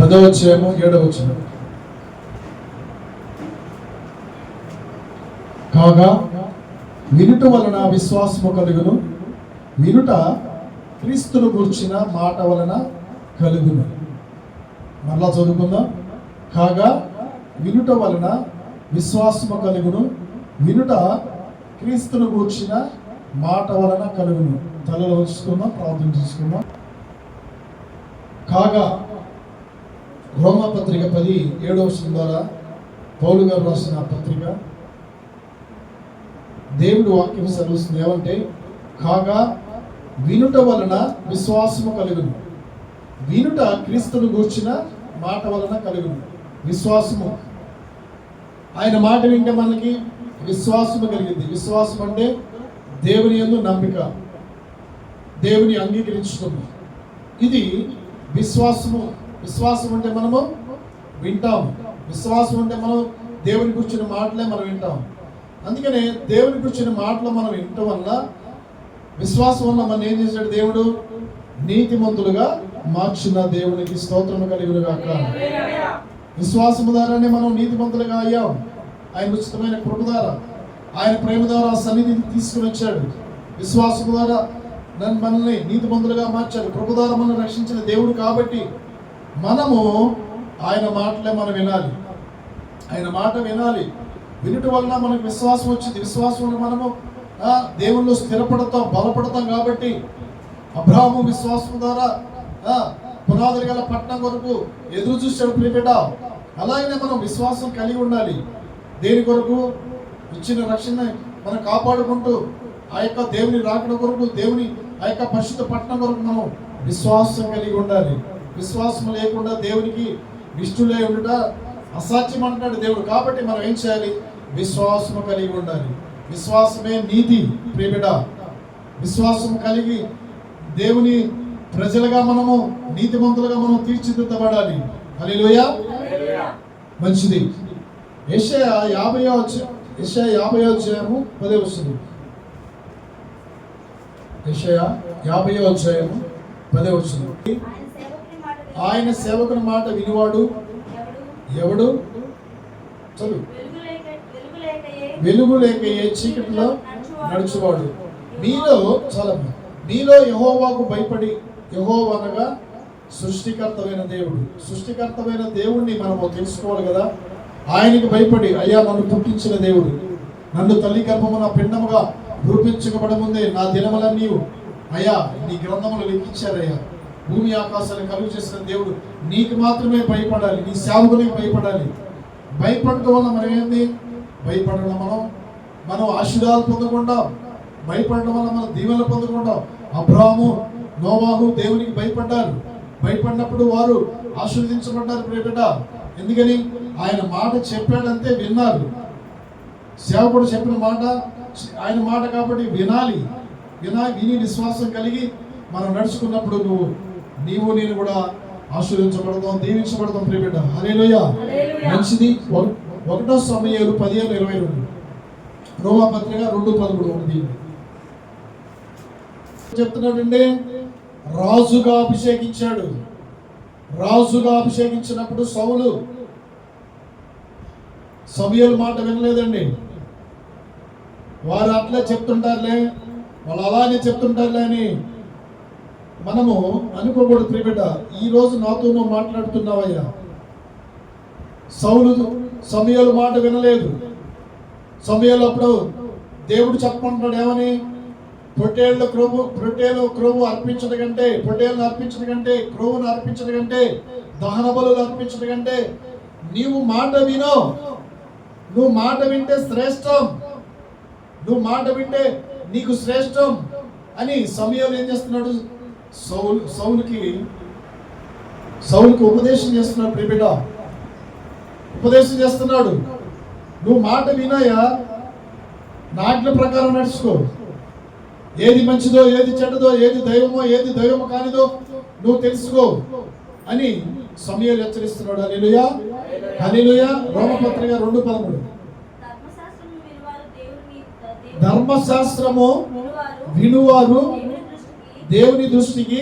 10వ అధ్యాయము 7వ వచనం. కాగా వినుట వలన విశ్వాసము కలుగును, వినుట క్రీస్తును గూర్చిన మాట వలన కలుగును. మరలా చదువుకుందాం. కాగా వినుట వలన విశ్వాసము కలుగును, వినుట క్రీస్తును గూర్చిన మాట వలన కలుగును. తలలో ఉంచుకుందాం, ప్రార్థన చేసుకుందాం. కాగా రోమపత్రిక 10:7 ద్వారా పౌలు గారు రాసిన పత్రిక. దేవుడు వాక్యం సెలవుస్తుంది ఏమంటే, కాగా వినుట వలన విశ్వాసము కలుగును, వినుట క్రీస్తును గూర్చిన మాట వలన కలుగును. విశ్వాసము, ఆయన మాట వింటే మనకి విశ్వాసము కలిగింది. విశ్వాసం అంటే దేవుని యందు నమ్మిక, దేవుని అంగీకరించడం. ఇది విశ్వాసము. విశ్వాసం అంటే మనము వింటాం. విశ్వాసం అంటే మనం దేవుని గురించిన మాటలే మనం వింటాం. అందుకనే దేవుని గురించిన మాటలు మనం వినటం వల్ల, విశ్వాసం వల్ల మనం ఏం చేశాడు దేవుడు? నీతిమంతులుగా మార్చిన దేవునికి స్తోత్రము కలుగును గాక. విశ్వాసము ద్వారానే మనం నీతిమంతులుగా అయ్యాం. ఆయన ఉచితమైన కృప ద్వారా, ఆయన ప్రేమ ద్వారా సన్నిధిని తీసుకుని వచ్చాడు. విశ్వాసము ద్వారా మనల్ని నీతిమంతులుగా మార్చాడు. కృప ద్వారా మనం రక్షించిన దేవుడు కాబట్టి మనము ఆయన మాటలే మనం వినాలి. ఆయన మాట వినాలి. వినుట వలన మనకు విశ్వాసం వచ్చింది. విశ్వాసం వల్ల మనము దేవుళ్ళు స్థిరపడతాం, బలపడతాం. కాబట్టి అబ్రాహాము విశ్వాసం ద్వారా పునాదులు గల పట్టణం కొరకు ఎదురు చూశాడు ప్రియబిడ్డ. అలాగనే మనం విశ్వాసం కలిగి ఉండాలి. దేని కొరకు? ఇచ్చిన రక్షణ మనం కాపాడుకుంటూ ఆ యొక్క దేవుని రాకడ కొరకు, దేవుని ఆ యొక్క పరిశుద్ధ పట్టణం కొరకు మనం విశ్వాసం కలిగి ఉండాలి. విశ్వాసం లేకుండా దేవునికి ఇష్టలే ఉండుట అసాధ్యం అంటాడు దేవుడు. కాబట్టి మనం ఏం చేయాలి? విశ్వాసము కలిగి ఉండాలి. విశ్వాసమే నీతి ప్రియబిడ్డ. విశ్వాసం కలిగి దేవుని ప్రజలుగా మనము, నీతిమంతులుగా మనం తీర్చిదిద్దబడాలి. హల్లెలూయా. మంచిది. యెషయా 50వ అధ్యాయము 10వ వచనం. యెషయా 50వ అధ్యాయము 10వ వచనం. ఆయన సేవకుని మాట వినివాడు ఎవడు? చదువు. వెలుగు లేకయే చీకటిలో నడుచువాడు. మీలో యెహోవాకు భయపడి, యెహోవా అనగా సృష్టికర్తమైన దేవుడు. సృష్టికర్తమైన దేవుణ్ణి మనము తెలుసుకోవాలి కదా. ఆయనకి భయపడి, అయ్యా నన్ను పుట్టించిన దేవుడు, నన్ను తల్లి గర్భమున పిండముగా రూపించబడ ముందే నా దినములన్నీ అయ్యా నీ గ్రంథములు లెక్కించారయ్యా. భూమి ఆకాశాన్ని కలుగు చేసిన దేవుడు, నీకు మాత్రమే భయపడాలి, నీ సేవకునికి భయపడాలి. భయపడటం వల్ల మనం ఏంది? భయపడడం మనం ఆశీర్వాదాలు పొందకుండా, భయపడడం వల్ల మనం దీవెనలు పొందకుండా. అబ్రాహాము, నోవాహు దేవునికి భయపడ్డారు. భయపడినప్పుడు వారు ఆశీర్వదించబడ్డారు ప్రియబిడ్డ. ఎందుకని? ఆయన మాట చెప్పాడంతే విన్నారు. సేవకుడు చెప్పిన మాట ఆయన మాట కాబట్టి వినాలి. విని విశ్వాసం కలిగి మనం నడుచుకున్నప్పుడు నీవు నేను కూడా ఆశీర్వించబడతాం, దీవించబడతాం ప్రియబిడ్డ. హల్లెలూయా. మంచిది. 1 సమూయేలు 15:22. రోమాపత్రిక 2:13 చెప్తున్నాడండి. రాజుగా అభిషేకించాడు. రాజుగా అభిషేకించినప్పుడు సమూయేలు మాట వినలేదండి. వారు అట్లా చెప్తుంటారులే, వాళ్ళు అలానే చెప్తుంటారులే అని మనము అనుకోకూడదు ప్రియబిడ్డ. ఈ రోజు నాతో నువ్వు మాట్లాడుతున్నావయ్యా. సమూయేలు మాట వినలేదు. సమూయేలు అప్పుడు దేవుడు చెప్పమంటాడు ఏమని? పొట్టేళ్ళ క్రొవ్వు అర్పించడం కంటే, పొట్టేళ్ళను అర్పించడం కంటే, క్రొవ్వును అర్పించడం కంటే, దహన బలులు అర్పించడం కంటే నీవు మాట విను. నువ్వు మాట వింటే శ్రేష్టం. నువ్వు మాట వింటే నీకు శ్రేష్టం అని సమూయేలు ఏం చేస్తున్నాడు? సౌలుకి ఉపదేశం చేస్తున్నాడు ప్రియబిడ్డ. ఉపదేశం చేస్తున్నాడు. నువ్వు మాట వినాయా, నాట్ల ప్రకారం నడుచుకో. ఏది మంచిదో, ఏది చెడ్డదో, ఏది దైవమో, ఏది దైవమో కానిదో నువ్వు తెలుసుకో అని సమూయేలు హెచ్చరిస్తున్నాడు. హల్లెలూయా. హల్లెలూయా. రోమపత్రిక 2:13. ధర్మశాస్త్రము వినువారు దేవుని దృష్టికి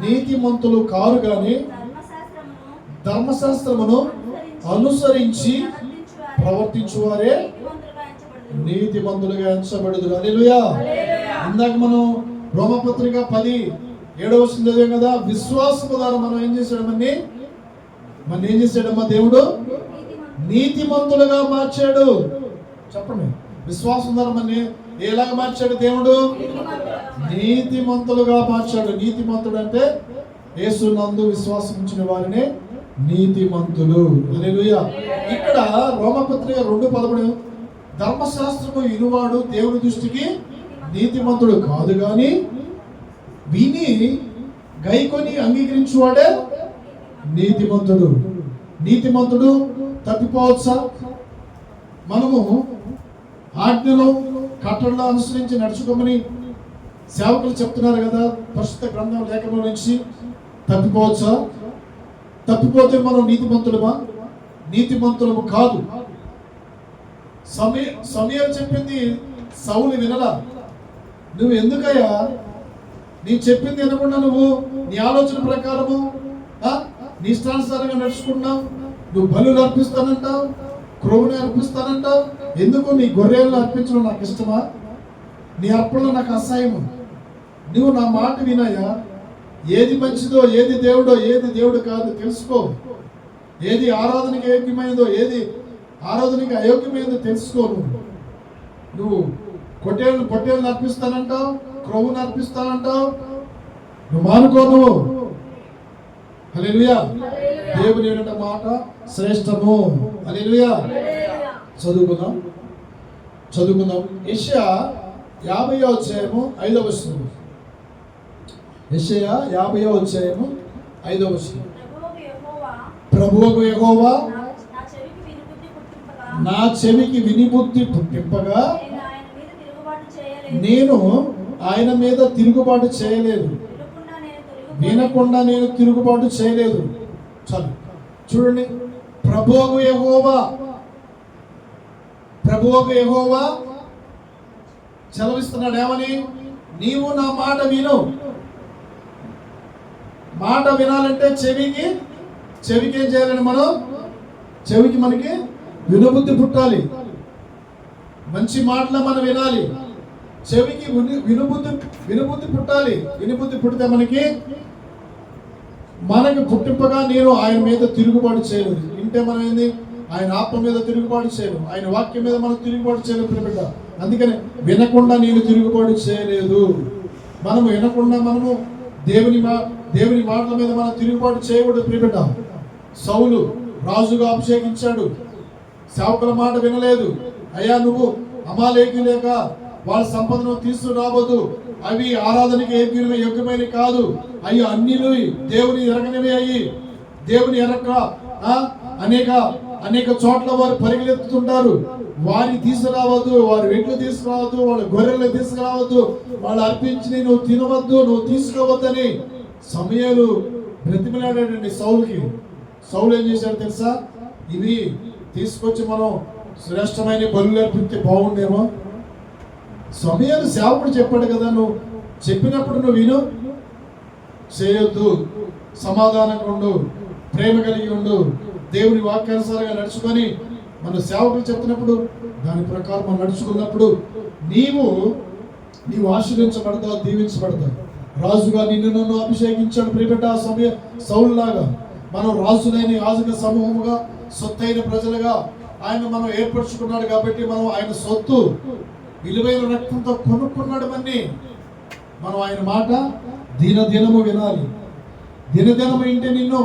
నీతిమంతులు కారు గాని ధర్మశాస్త్రమును అనుసరించి ప్రవర్తించువారే నీతిమంతులుగా ఎంచబడుదురు. హల్లెలూయా. ఇందాక మనం రోమపత్రిక 10:7 చదివాం కదా. విశ్వాసము ద్వారా మనం ఏం చేశాడమని, మన ఏం చేశాడమ్మా? దేవుడు నీతిమంతులుగా మార్చాడు. చెప్పండి, విశ్వాసం ద్వారా మన ఎలాగ మార్చాడు? దేవుడు నీతిమంతులుగా మార్చాడు. నీతిమంతుడు అంటే యేసునందు విశ్వాసం ఉంచిన వారిని నీతిమంతులు. హల్లెలూయా. ఇక్కడ రోమపత్రిక 2:11 ధర్మశాస్త్రము వినువాడు దేవుని దృష్టికి నీతిమంతుడు కాదు, గాని విని గైకొని అంగీకరించువాడే నీతిమంతుడు. నీతిమంతుడు తప్పిపోవచ్చా? మనము ఆజ్ఞలు కట్టడలు అనుసరించి నడుచుకోమని సేవకులు చెప్తున్నారు కదా, పరిశుద్ధ గ్రంథం లేఖనం నుంచి. తప్పిపోవచ్చా? తప్పిపోతే మనం నీతిమంతులమా? నీతిమంతులము కాదు. సమయం చెప్పింది సౌలు వినలా. నువ్వు ఎందుకయ్యా నీ చెప్పింది వినకుండా నువ్వు నీ ఆలోచన ప్రకారము నీ ఇష్టానుసారంగా నడుచుకున్నావు? నువ్వు బలులు అర్పిస్తానంటావు, క్రొవ్వుని అర్పిస్తానంటావు. ఎందుకు? నీ గొర్రెలను అర్పించడం నాకు ఇష్టమా? నీ అర్పణలు నాకు అసహ్యము. నువ్వు నా మాట వినయ్యా. ఏది మంచిదో, ఏది దేవుడో, ఏది దేవుడు కాదు తెలుసుకో. ఏది ఆరాధనకి యోగ్యమైనదో, ఏది ఆరాధనకి అయోగ్యమైనదో తెలుసుకో. నువ్వు పొట్టేళ్ళని అర్పిస్తానంటావు, క్రొవ్వుని అర్పిస్తానంటావు. నువ్వు మానుకో. నువ్వు హల్లెలూయా. దేవుని మాట శ్రేష్టము. హల్లెలూయా. చదువుకుందాం. యెషయా 50వ అధ్యాయము 5వ వచనం. యెషయా 50వ అధ్యాయము 5వ వచనం. ప్రభువగు యెహోవా నా చెవికి వినిబుద్ధి పుట్టింపగా నేను ఆయన మీద తిరుగుబాటు చేయలేదు, వినకుండా నేను తిరుగుబాటు చేయలేదు. చాలు. చూడండి, ప్రభువగు యెహోవా సెలవిస్తున్నాడు. ఏమని? నీవు నా మాట విను. మాట వినాలంటే చెవికి ఏం చేయాలని? చెవికి మనకి వినుబుద్ధి పుట్టాలి. మంచి మాటలు మనం వినాలి. చెవికి వినుబుద్ధి పుట్టాలి. వినుబుద్ధి పుట్టితే మనకి పుట్టింపగా నేను ఆయన మీద తిరుగుబాటు చేయలేదు. వింటే మనం ఏంది? ఆయన ఆత్మ మీద తిరుగుబాటు చేయలేదు, ఆయన వాక్యం మీద మనం తిరుగుబాటు చేయలేదు ప్రియబిడ్డ. అందుకని వినకుండా నేను తిరుగుబాటు చేయలేదు. మనము వినకుండా మనము దేవుని మాటల మీద మనం తిరుగుబాటు చేయకూడదు ప్రియబిడ్డ. సౌలు రాజుగా అభిషేకించాడు, సేవకుల మాట వినలేదు. అయ్యా, నువ్వు అమాలేకులేక వాళ్ళ సంపదను తీసుకురావద్దు, అవి ఆరాధనకి యోగ్యమైన కాదు, అవి అన్నిలు దేవుని ఎరగనివి అయ్యి దేవుని ఎరక అనేక చోట్ల వారు పరిగెత్తుతుంటారు. వారిని తీసుకురావద్దు, వారి వెంట్లు తీసుకురావద్దు, వాళ్ళ గొర్రెలు తీసుకురావద్దు, వాళ్ళు అర్పించి నువ్వు తినవద్దు, నువ్వు తీసుకోవద్దని సమయాలు బ్రతిమలాడాడండి సౌలుకి. సౌలు ఏం చేశాడు తెలుసా? ఇవి తీసుకొచ్చి మనం శ్రేష్టమైన బలులు అర్పిస్తే బాగుండేమో. సమయాలు సేవకుడు చెప్పాడు కదా, నువ్వు చెప్పినప్పుడు నువ్వు విను, చేయొద్దు, సమాధానంగా ఉండు, ప్రేమ కలిగి ఉండు, దేవుని వాక్యానుసారంగా నడుచుకొని మన సేవకులు చెప్తున్నప్పుడు దాని ప్రకారం మనం నడుచుకున్నప్పుడు నీవు ఆశీర్వించబడతావు, దీవించబడతావు. రాజుగా నన్ను అభిషేకించాడు ప్రియబిడ్డ. సౌలులాగా మనం రాజులైన యాజక సమూహముగా, సొత్తైన ప్రజలుగా ఆయన మనం ఏర్పరచుకున్నాడు. కాబట్టి మనం ఆయన సొత్తు విలువైన రక్తంతో కొనుక్కున్నాడు. మనం ఆయన మాట దినదినము వినాలి. దినదినము వింటే నిన్ను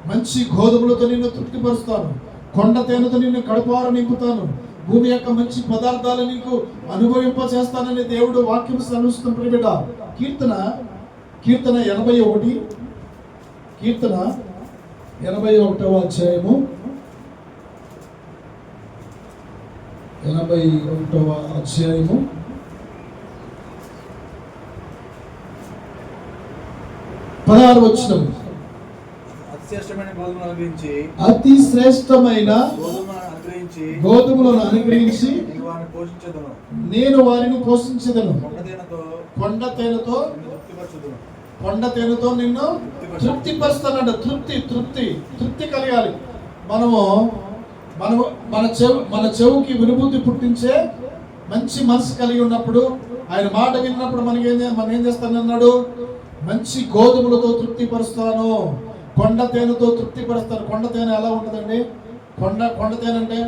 మంచి గోధుమలతో నిన్ను తృప్తిపరుస్తాను, కొండ తేనెతో నిన్ను కడుపార నింపుతాను, భూమి యొక్క మంచి పదార్థాలు నీకు అనుభవింప చేస్తానని దేవుడు వాక్యం సెలవిస్తుంది ప్రియబిడ్డ. కీర్తన 81 81వ అధ్యాయము 81వ అధ్యాయము 16వ వచనం. అతి శ్రేష్టమైన గోధుమలను అనుగ్రహించి నేను వారిని పోషించదను, కొండ తేనెతో కొండ తేనెతో నిన్ను తృప్తిపరుస్తానంట. తృప్తి కలగాలి. మనము మన చెవుకి వినుభూతి పుట్టించే మంచి మనసు కలిగి ఉన్నప్పుడు, ఆయన మాట విన్నప్పుడు మనం ఏం చేస్తానన్నాడు? మంచి గోధుమలతో తృప్తిపరుస్తాను, కొండ తేనెతో తృప్తిపరుస్తాను. కొండ తేనె ఎలా ఉంటుందండి? కొండ తేనె అంటే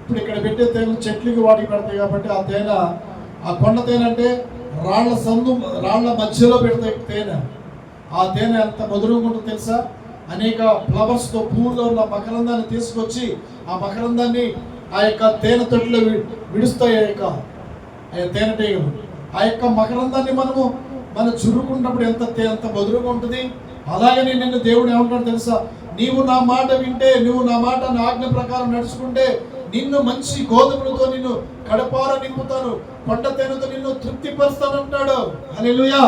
ఇప్పుడు ఇక్కడ పెట్టే తేనె చెట్లకి వాటికి పెడతాయి కాబట్టి ఆ కొండ తేనె అంటే రాళ్ల మధ్యలో పెడతాయి తేనె. ఆ తేనె ఎంత మధురంగా ఉంటుందో తెలుసా? అనేక ఫ్లవర్స్తో పువ్వుల్లో ఉన్న మకరందాన్ని తీసుకొచ్చి ఆ మకరందాన్ని ఆ యొక్క తేనె తొట్టులో విడుస్తాయి. ఆ తేనెటీగలు ఆ యొక్క మకరందాన్ని మనం చురుకున్నప్పుడు ఎంత మధురంగా ఉంటుంది. అలాగని నిన్ను దేవుడు ఏమంటాడు తెలుసా? నీవు నా మాట వింటే, నువ్వు నా మాట నా ఆజ్ఞ ప్రకారం నడుచుకుంటే నిన్ను మంచి గోధుమలతో నిన్ను కడపార నింపుతాను, కొండ తేనెతో నిన్ను తృప్తిపరుస్తానంటాడు. హల్లెలూయా.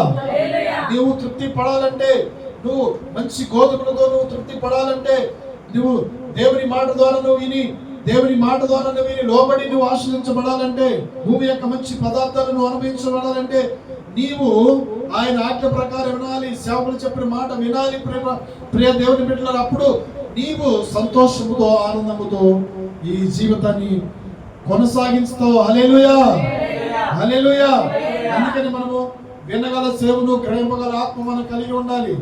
నీవు తృప్తి పడాలంటే, నువ్వు మంచి గోధుమలతో నువ్వు తృప్తి పడాలంటే, నువ్వు దేవుని మాట ద్వారా విని లోబడి నువ్వు ఆశ్రయించబడాలంటే, భూమి యొక్క మంచి పదార్థాలను అనుభవించబడాలంటే నీవు ఆయన ఆజ్ఞ ప్రకారం వినాలి. సేవకులు చెప్పిన మాట వినాలి. ప్రియ దేవుని బిడ్డలారా, అప్పుడు నీవు సంతోషముతో ఆనందముతో ఈ జీవితాన్ని కొనసాగిస్తావు. హల్లెలూయా, హల్లెలూయా. అందుకని మనము వినగల సేవను, గ్రహింపగల ఆత్మ మనం కలిగి ఉండాలి.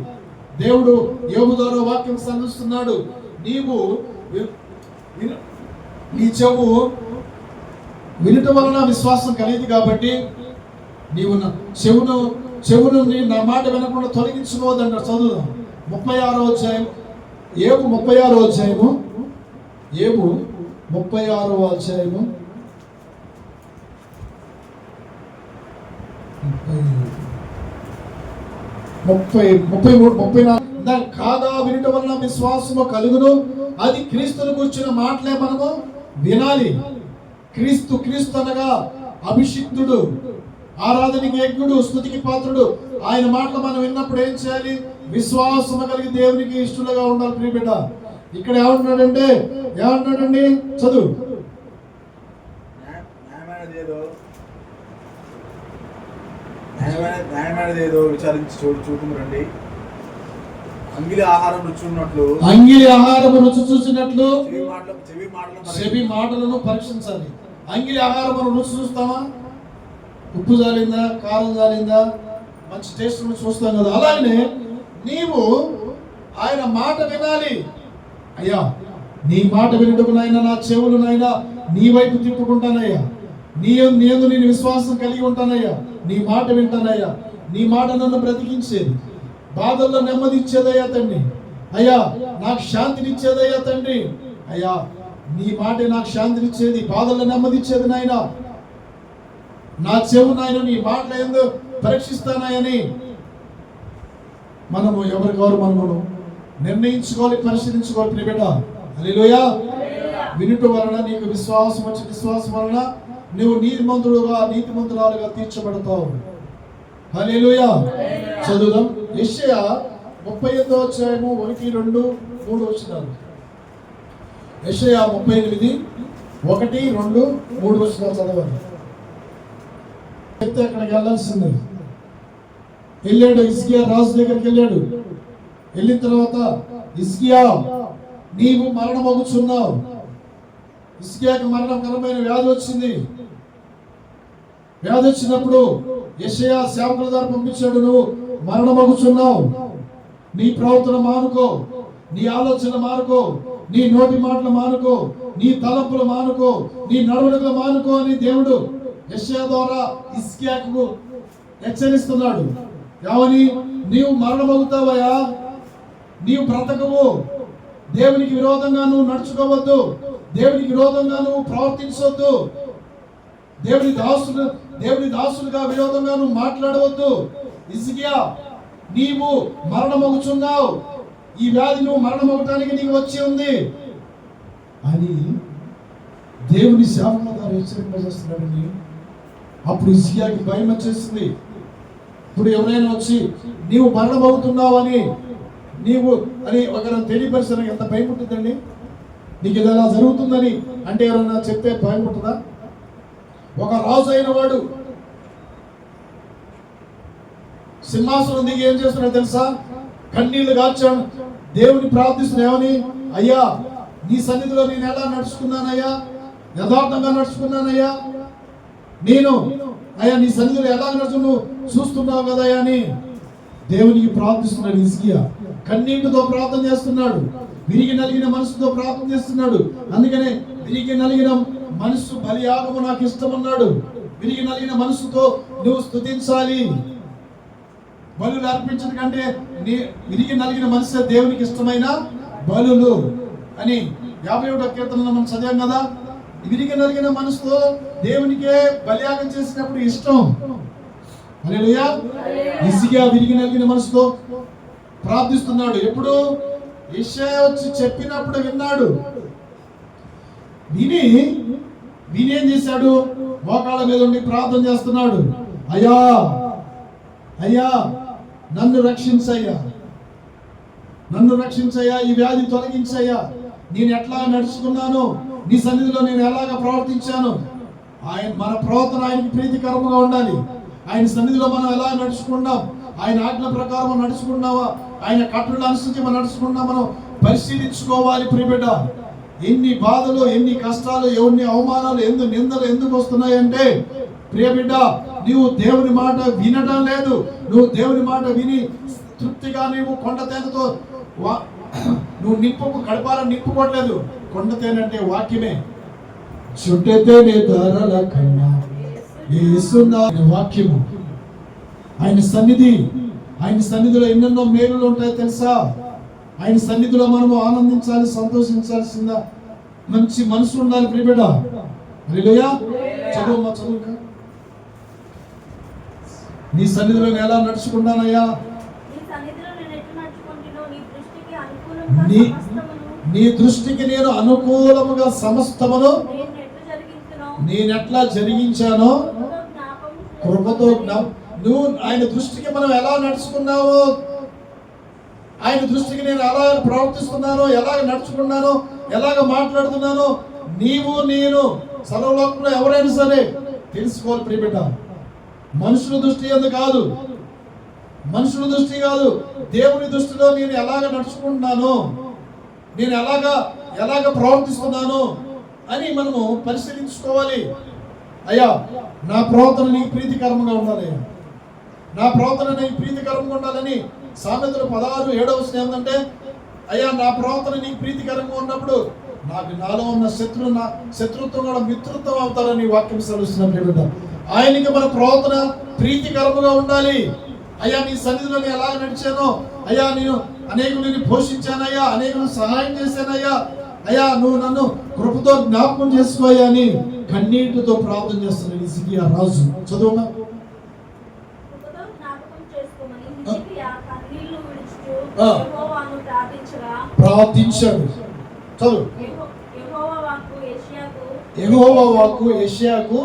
దేవుడు యోబు ద్వారా వాక్యం సంధిస్తున్నాడు. నీ చెవు వినటం వలన విశ్వాసం కలిగింది కాబట్టి నీవు చెవును నా మాట వినకుండా తొలగించుకోవద్దంటారు. చదువుదాం 36వ అధ్యాయం, ఏబు 36వ అధ్యాయము, ఏబు 36వ అధ్యాయము 34 కాగా వినటం వలన విశ్వాసము కలుగును, అది క్రీస్తును కూర్చున్న మాటలే మనము వినాలి. క్రీస్తు అనగా అభిషిక్తుడు, ఆరాధనకి యజ్ఞుడు, స్తుతికి పాత్రుడు. ఆయన మాటలు మనం విన్నప్పుడు ఏం చేయాలి? విశ్వాసము కలిగి దేవునికి ఇష్టలుగా ఉండాలి. ప్రియ బిడ్డ, ఇక్కడ ఏమంటున్నాడండి? చదువు. న్యాయమైనదేదో విచారించి చూడుమురండి. అంగిలి ఆహారం రుచి చూసినట్లు చెవి మాటలను పరీక్షించాలి. అంగిలి ఆహారం మనం రుచి చూస్తామా? ఉప్పు జాలిందా, కారం జాలిందా, మంచి టేస్ట్ చూస్తాం కదా. అలాగనే నీవు ఆయన మాట వినాలి. అయ్యా, నీ మాట వినటకు నాయన నా చెవులు నాయన నీ వైపు తిప్పుకుంటానయ్యా. నేను విశ్వాసం కలిగి ఉంటానయ్యా. నీ మాట వింటానయ్యా. నీ మాట నన్ను బ్రతికించేది, బాధల్లో నెమ్మది ఇచ్చేదయ్యా తండ్రి. అయ్యా, నాకు శాంతినిచ్చేదయ్యా తండ్రి. అయ్యా, నీ మాట నాకు శాంతినిచ్చేది, బాధల్లో నెమ్మది ఇచ్చేది నాయన. నా చెవు నాయన నీ మాటలు ఏందో పరీక్షిస్తానాయని మనము ఎవరికెవరు మనము నిర్ణయించుకోవాలి, పరిశీలించుకోవాలి. ప్రియ బిడ్డ, హల్లెలూయా. వినుట వలన నీకు విశ్వాసం వచ్చి, విశ్వాసం వలన నువ్వు నీతిమంతురాలుగా తీర్చబడతావు. హల్లెలూయా. చదువుదాం. యెషయా 38వ అధ్యాయము 1, 2, 3 వచనాలు. యెషయా 38 1, 2, 3 వచనాలు చదవాలి. అక్కడికి వెళ్ళాల్సింది. వెళ్ళాడు, హిజ్కియా రాజు దగ్గరికి వెళ్ళాడు. వెళ్ళిన తర్వాత, హిజ్కియా నీవు మరణమగుచున్నావు. హిజ్కియాకి మరణకరమైన వ్యాధి వచ్చింది. వ్యాధి వచ్చినప్పుడు యెషయా సేవకుల ద్వారా పంపించాడు. నువ్వు మరణమగుచున్నావు, నీ ప్రవర్తన మానుకో, నీ ఆలోచన మానుకో, నీ నోటి మాటలు మానుకో, నీ తలంపులు మానుకో, నీ నడవడికలు మానుకో అని దేవుడు యెషయా ద్వారా హిజ్కియాకు హెచ్చరిస్తున్నాడు. ఏమని? నీవు మరణమవుతావయ్యా, నీవు బ్రతకవు, దేవునికి విరోధంగా నువ్వు నడుచుకోవద్దు, దేవునికి విరోధంగా నువ్వు ప్రవర్తించవద్దు, దేవుని దాసులుగా విరోధంగా నువ్వు మాట్లాడవద్దు. హిజ్కియా, నీవు మరణమవుతున్నావు, ఈ వ్యాధి నువ్వు మరణమవటానికి నీకు వచ్చి ఉంది అని దేవుని సేవకుల ద్వారా హెచ్చరింపజేస్తున్నాడండి. అప్పుడు హిజ్కియాకి భయం వచ్చేసింది. ఇప్పుడు ఎవరైనా వచ్చి నీవు మరణమవుతున్నావు అని ఒకరిని తెలియపరిచడానికి ఎంత భయం ఉంటుందండి? నీకు ఇలా జరుగుతుందని అంటే ఎవరైనా చెప్తే భయం ఉంటుందా? ఒక రాజు అయిన వాడు సింహాసనం దిగి ఏం చేస్తున్నాడు తెలుసా? కన్నీళ్లు గార్చాడు, దేవుని ప్రార్థిస్తున్నా. ఏమని? అయ్యా నీ సన్నిధిలో నేను ఎలా నడుచుకున్నానయ్యా, యథార్థంగా నడుచుకున్నానయ్యా, నేను అయ్యా నీ సన్నిధిలో ఎలా నడుచు నువ్వు చూస్తున్నావు కదా అని దేవునికి ప్రార్థిస్తున్నాడు. హిజ్కియా కన్నీటితో ప్రార్థన చేస్తున్నాడు, విరిగి నలిగిన మనసుతో ప్రార్థన చేస్తున్నాడు. అందుకనే విరిగి నలిగిన మనసు బలియాగము నాకు ఇష్టమన్నాడు. విరిగి నలిగిన మనసుతో నువ్వు స్తుతించాలి. బలులు అర్పించడం కంటే విరిగి నలిగిన మనసే దేవునికి ఇష్టమైన బలులు అని 51వ కీర్తనలో మనం చదివాం కదా. విరిగి నలిగిన మనసుతో దేవునికే బలియాగం చేసినప్పుడు ఇష్టం. హల్లెలూయా. హిజ్కియా విరిగి నలిగిన మనసుతో ప్రార్థిస్తున్నాడు. ఎప్పుడు? యెషయా వచ్చి చెప్పినప్పుడు విన్నాడు. విని ఏం చేశాడు? మోకాళ్ళ మీద ఉండి ప్రార్థన చేస్తున్నాడు. అయ్యా అయ్యా నన్ను రక్షించయ్యా, నన్ను రక్షించయ్యా, ఈ వ్యాధి తొలగించయ్యా, నేను ఎట్లా నడుచుకున్నాను, నీ సన్నిధిలో నేను ఎలాగ ప్రవర్తించాను. మన ప్రవర్తన ఆయనకి ప్రీతికరముగా ఉండాలి. ఆయన సన్నిధిలో మనం ఎలా నడుచుకున్నాం, ఆయన ఆజ్ఞ ప్రకారం నడుచుకున్నావా, ఆయన కట్టడలు అనుసరించి మనం నడుచుకున్నా మనం పరిశీలించుకోవాలి. ప్రియబిడ్డ, ఎన్ని బాధలు, ఎన్ని కష్టాలు, ఎన్ని అవమానాలు, నిందలు ఎందుకు వస్తున్నాయంటే ప్రియబిడ్డ నీవు దేవుని మాట వినడం లేదు. నువ్వు దేవుని మాట విని తృప్తిగా నీవు కొండ తేనెతో నువ్వు కడపాలని నింపుకోవట్లేదు. కొండ తేనె అంటే వాక్యమే. చుట్టేనే ధరల కన్నా వాక్యము. ఆయన సన్నిధిలో ఎన్నెన్నో మేలులు ఉంటాయి తెలుసా? ఆయన సన్నిధిలో మనము ఆనందించాలి, సంతోషించాల్సిన మంచి మనసు ఉండాలి. ప్రియబిడ్డ హల్లెలూయా. చదువు చదువు. నీ సన్నిధిలో నేను ఎలా నడుచుకున్నానయ్యా, నీ దృష్టికి నేను అనుకూలముగా సమస్తమును నేనెట్లా జరిగించానో కృపతో నువ్వు ఆయన దృష్టికి మనం ఎలా నడుచుకున్నావో, ఆయన దృష్టికి నేను ఎలా ప్రవర్తిస్తున్నానో, ఎలాగ నడుచుకున్నానో, ఎలాగ మాట్లాడుతున్నానో నీవు నేను సర్వలోకంలో ఎవరైనా సరే తెలుసుకోవాలి. ప్రియబిడ్డ మనుషుల దృష్టి ఎందుకు కాదు, మనుషుల దృష్టి కాదు, దేవుని దృష్టిలో నేను ఎలాగ నడుచుకుంటున్నాను, నేను ఎలాగ ప్రవర్తిస్తున్నాను అని మనము పరిశీలించుకోవాలి. అయ్యా నా ప్రవర్తన నీకు ప్రీతికరంగా ఉండాలి, నా ప్రవర్తన నీకు ప్రీతికరంగా ఉండాలని సామెతలు 16:7 ఏంటంటే అయ్యా నా ప్రవర్తన నీకు ప్రీతికరంగా ఉన్నప్పుడు నాలో ఉన్న శత్రుత్వం కూడా మిత్రుత్వం అవుతారని వాక్యం సెలవుస్తున్నా. ఆయనకి మన ప్రవర్తన ప్రీతికరముగా ఉండాలి. అయ్యా నీ సన్నిధిలో నేను ఎలా నడిచానో, అయ్యా నేను అనేకులను పోషించానయ్యా, అనేకులను సహాయం చేశానయ్యా, అయ్యా నువ్వు నన్ను కృపతో జ్ఞాపకం చేసుకోయ్యా అని కన్నీటితో ప్రార్థన చేస్తున్నాడు హిజ్కియా రాజు. చదువుమా. ప్రార్థించాడు. చదువు. యెహోవా వాక్కు యెషయాకు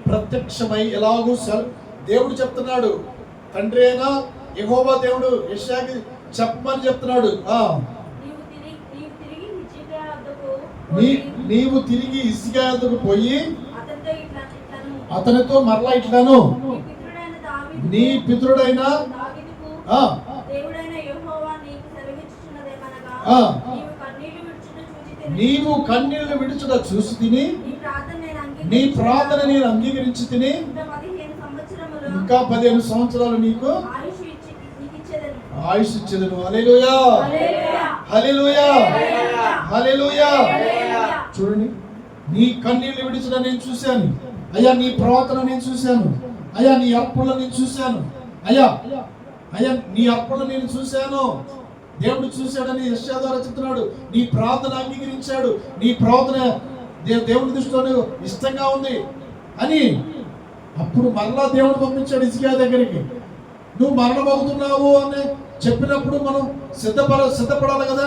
ప్రత్యక్షమై ఎలాగూ దేవుడు చెప్తున్నాడు. తండ్రి అయినా యెహోవా దేవుడు యెషయాకి చెప్పమని చెప్తున్నాడు. నీవు తిరిగి హిజ్కియా వద్దకు పోయి అతనితో మరలా ఇట్లాను, నీ పితరుడైన నీవు కన్నీళ్లు విడుచుట చూసి తిని నీ ప్రార్థన నేను అంగీకరించి తిని ఇంకా 15 సంవత్సరాలు నీకు ఆయుష్ ఇచ్చేదను. హల్లెలూయా, హల్లెలూయా, హల్లెలూయా. చూడండి, నీ కన్నీళ్లు విడిచడం నేను చూశాను అయ్యా, నీ ప్రవర్తన నేను చూశాను అయ్యా, నీ అర్పణలు నేను చూశాను అయ్యా, నీ అర్పణలు నేను చూశాను. దేవుడు చూశాడని యెషయా ద్వారా చెప్తున్నాడు. నీ ప్రార్థన అంగీకరించాడు, నీ ప్రవర్తన దేవుని దృష్టిలో ఇష్టంగా ఉంది అని. అప్పుడు మరలా దేవుడు పంపించాడు హిజ్కియా దగ్గరికి. నువ్వు మరణమవుతున్నావు అని చెప్పినప్పుడు మనం సిద్ధపడాలి కదా.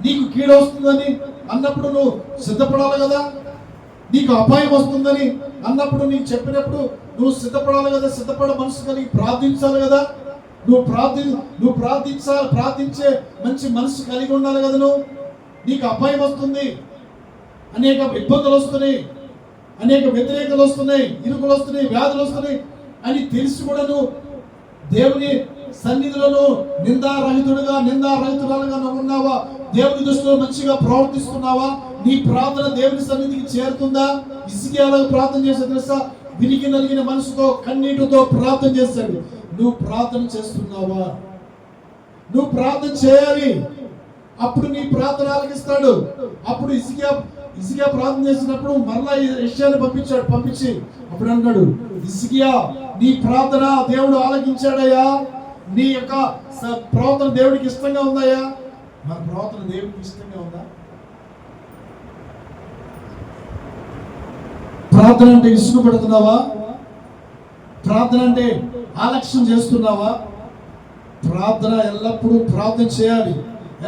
నీకు కీడు వస్తుందని అన్నప్పుడు నువ్వు సిద్ధపడాలి కదా. నీకు అపాయం వస్తుందని అన్నప్పుడు నీకు చెప్పినప్పుడు నువ్వు సిద్ధపడాలి కదా. సిద్ధపడ మనసు కలిగి ప్రార్థించాలి కదా. నువ్వు ప్రార్థించే మంచి మనసు కలిగి ఉండాలి కదా. నీకు అపాయం వస్తుంది, అనేక ఇబ్బందులు వస్తున్నాయి, అనేక వ్యతిరేకలు వస్తున్నాయి, ఇరుకులు వస్తున్నాయి, వ్యాధులు వస్తున్నాయి అని తెలిసి కూడా నువ్వు దేవుని సన్నిధిలో నిందారహితురాలుగా నువ్వు ఉన్నావా? దేవుని దృష్టిలో మంచిగా ప్రవర్తిస్తున్నావా? నీ ప్రార్థన దేవుని సన్నిధికి చేరుతుందా? హిజ్కియాలాగా ప్రార్థన చేసే తెలుసా? విరిగి నలిగిన మనసుతో కన్నీటితో ప్రార్థన చేశాడు. నువ్వు ప్రార్థన చేస్తున్నావా? నువ్వు ప్రార్థన చేయాలి, అప్పుడు నీ ప్రార్థన ఆలకిస్తాడు. అప్పుడు హిజ్కియా ప్రార్థన చేసినప్పుడు మరలా యెషయాని పంపించి అప్పుడు అన్నాడు, హిజ్కియా నీ ప్రార్థన దేవుడు ఆలకించాడయ్యా, నీ యొక్క ప్రవర్తన దేవుడికి ఇష్టంగా ఉందయ్యా. మన ప్రవర్తన దేవుడికి ఇష్టంగా ఉందా? ప్రార్థన అంటే ఇసుగు పెడుతున్నావా? ప్రార్థన అంటే ఆలక్ష్యం చేస్తున్నావా? ప్రార్థన ఎల్లప్పుడూ ప్రార్థన చేయాలి,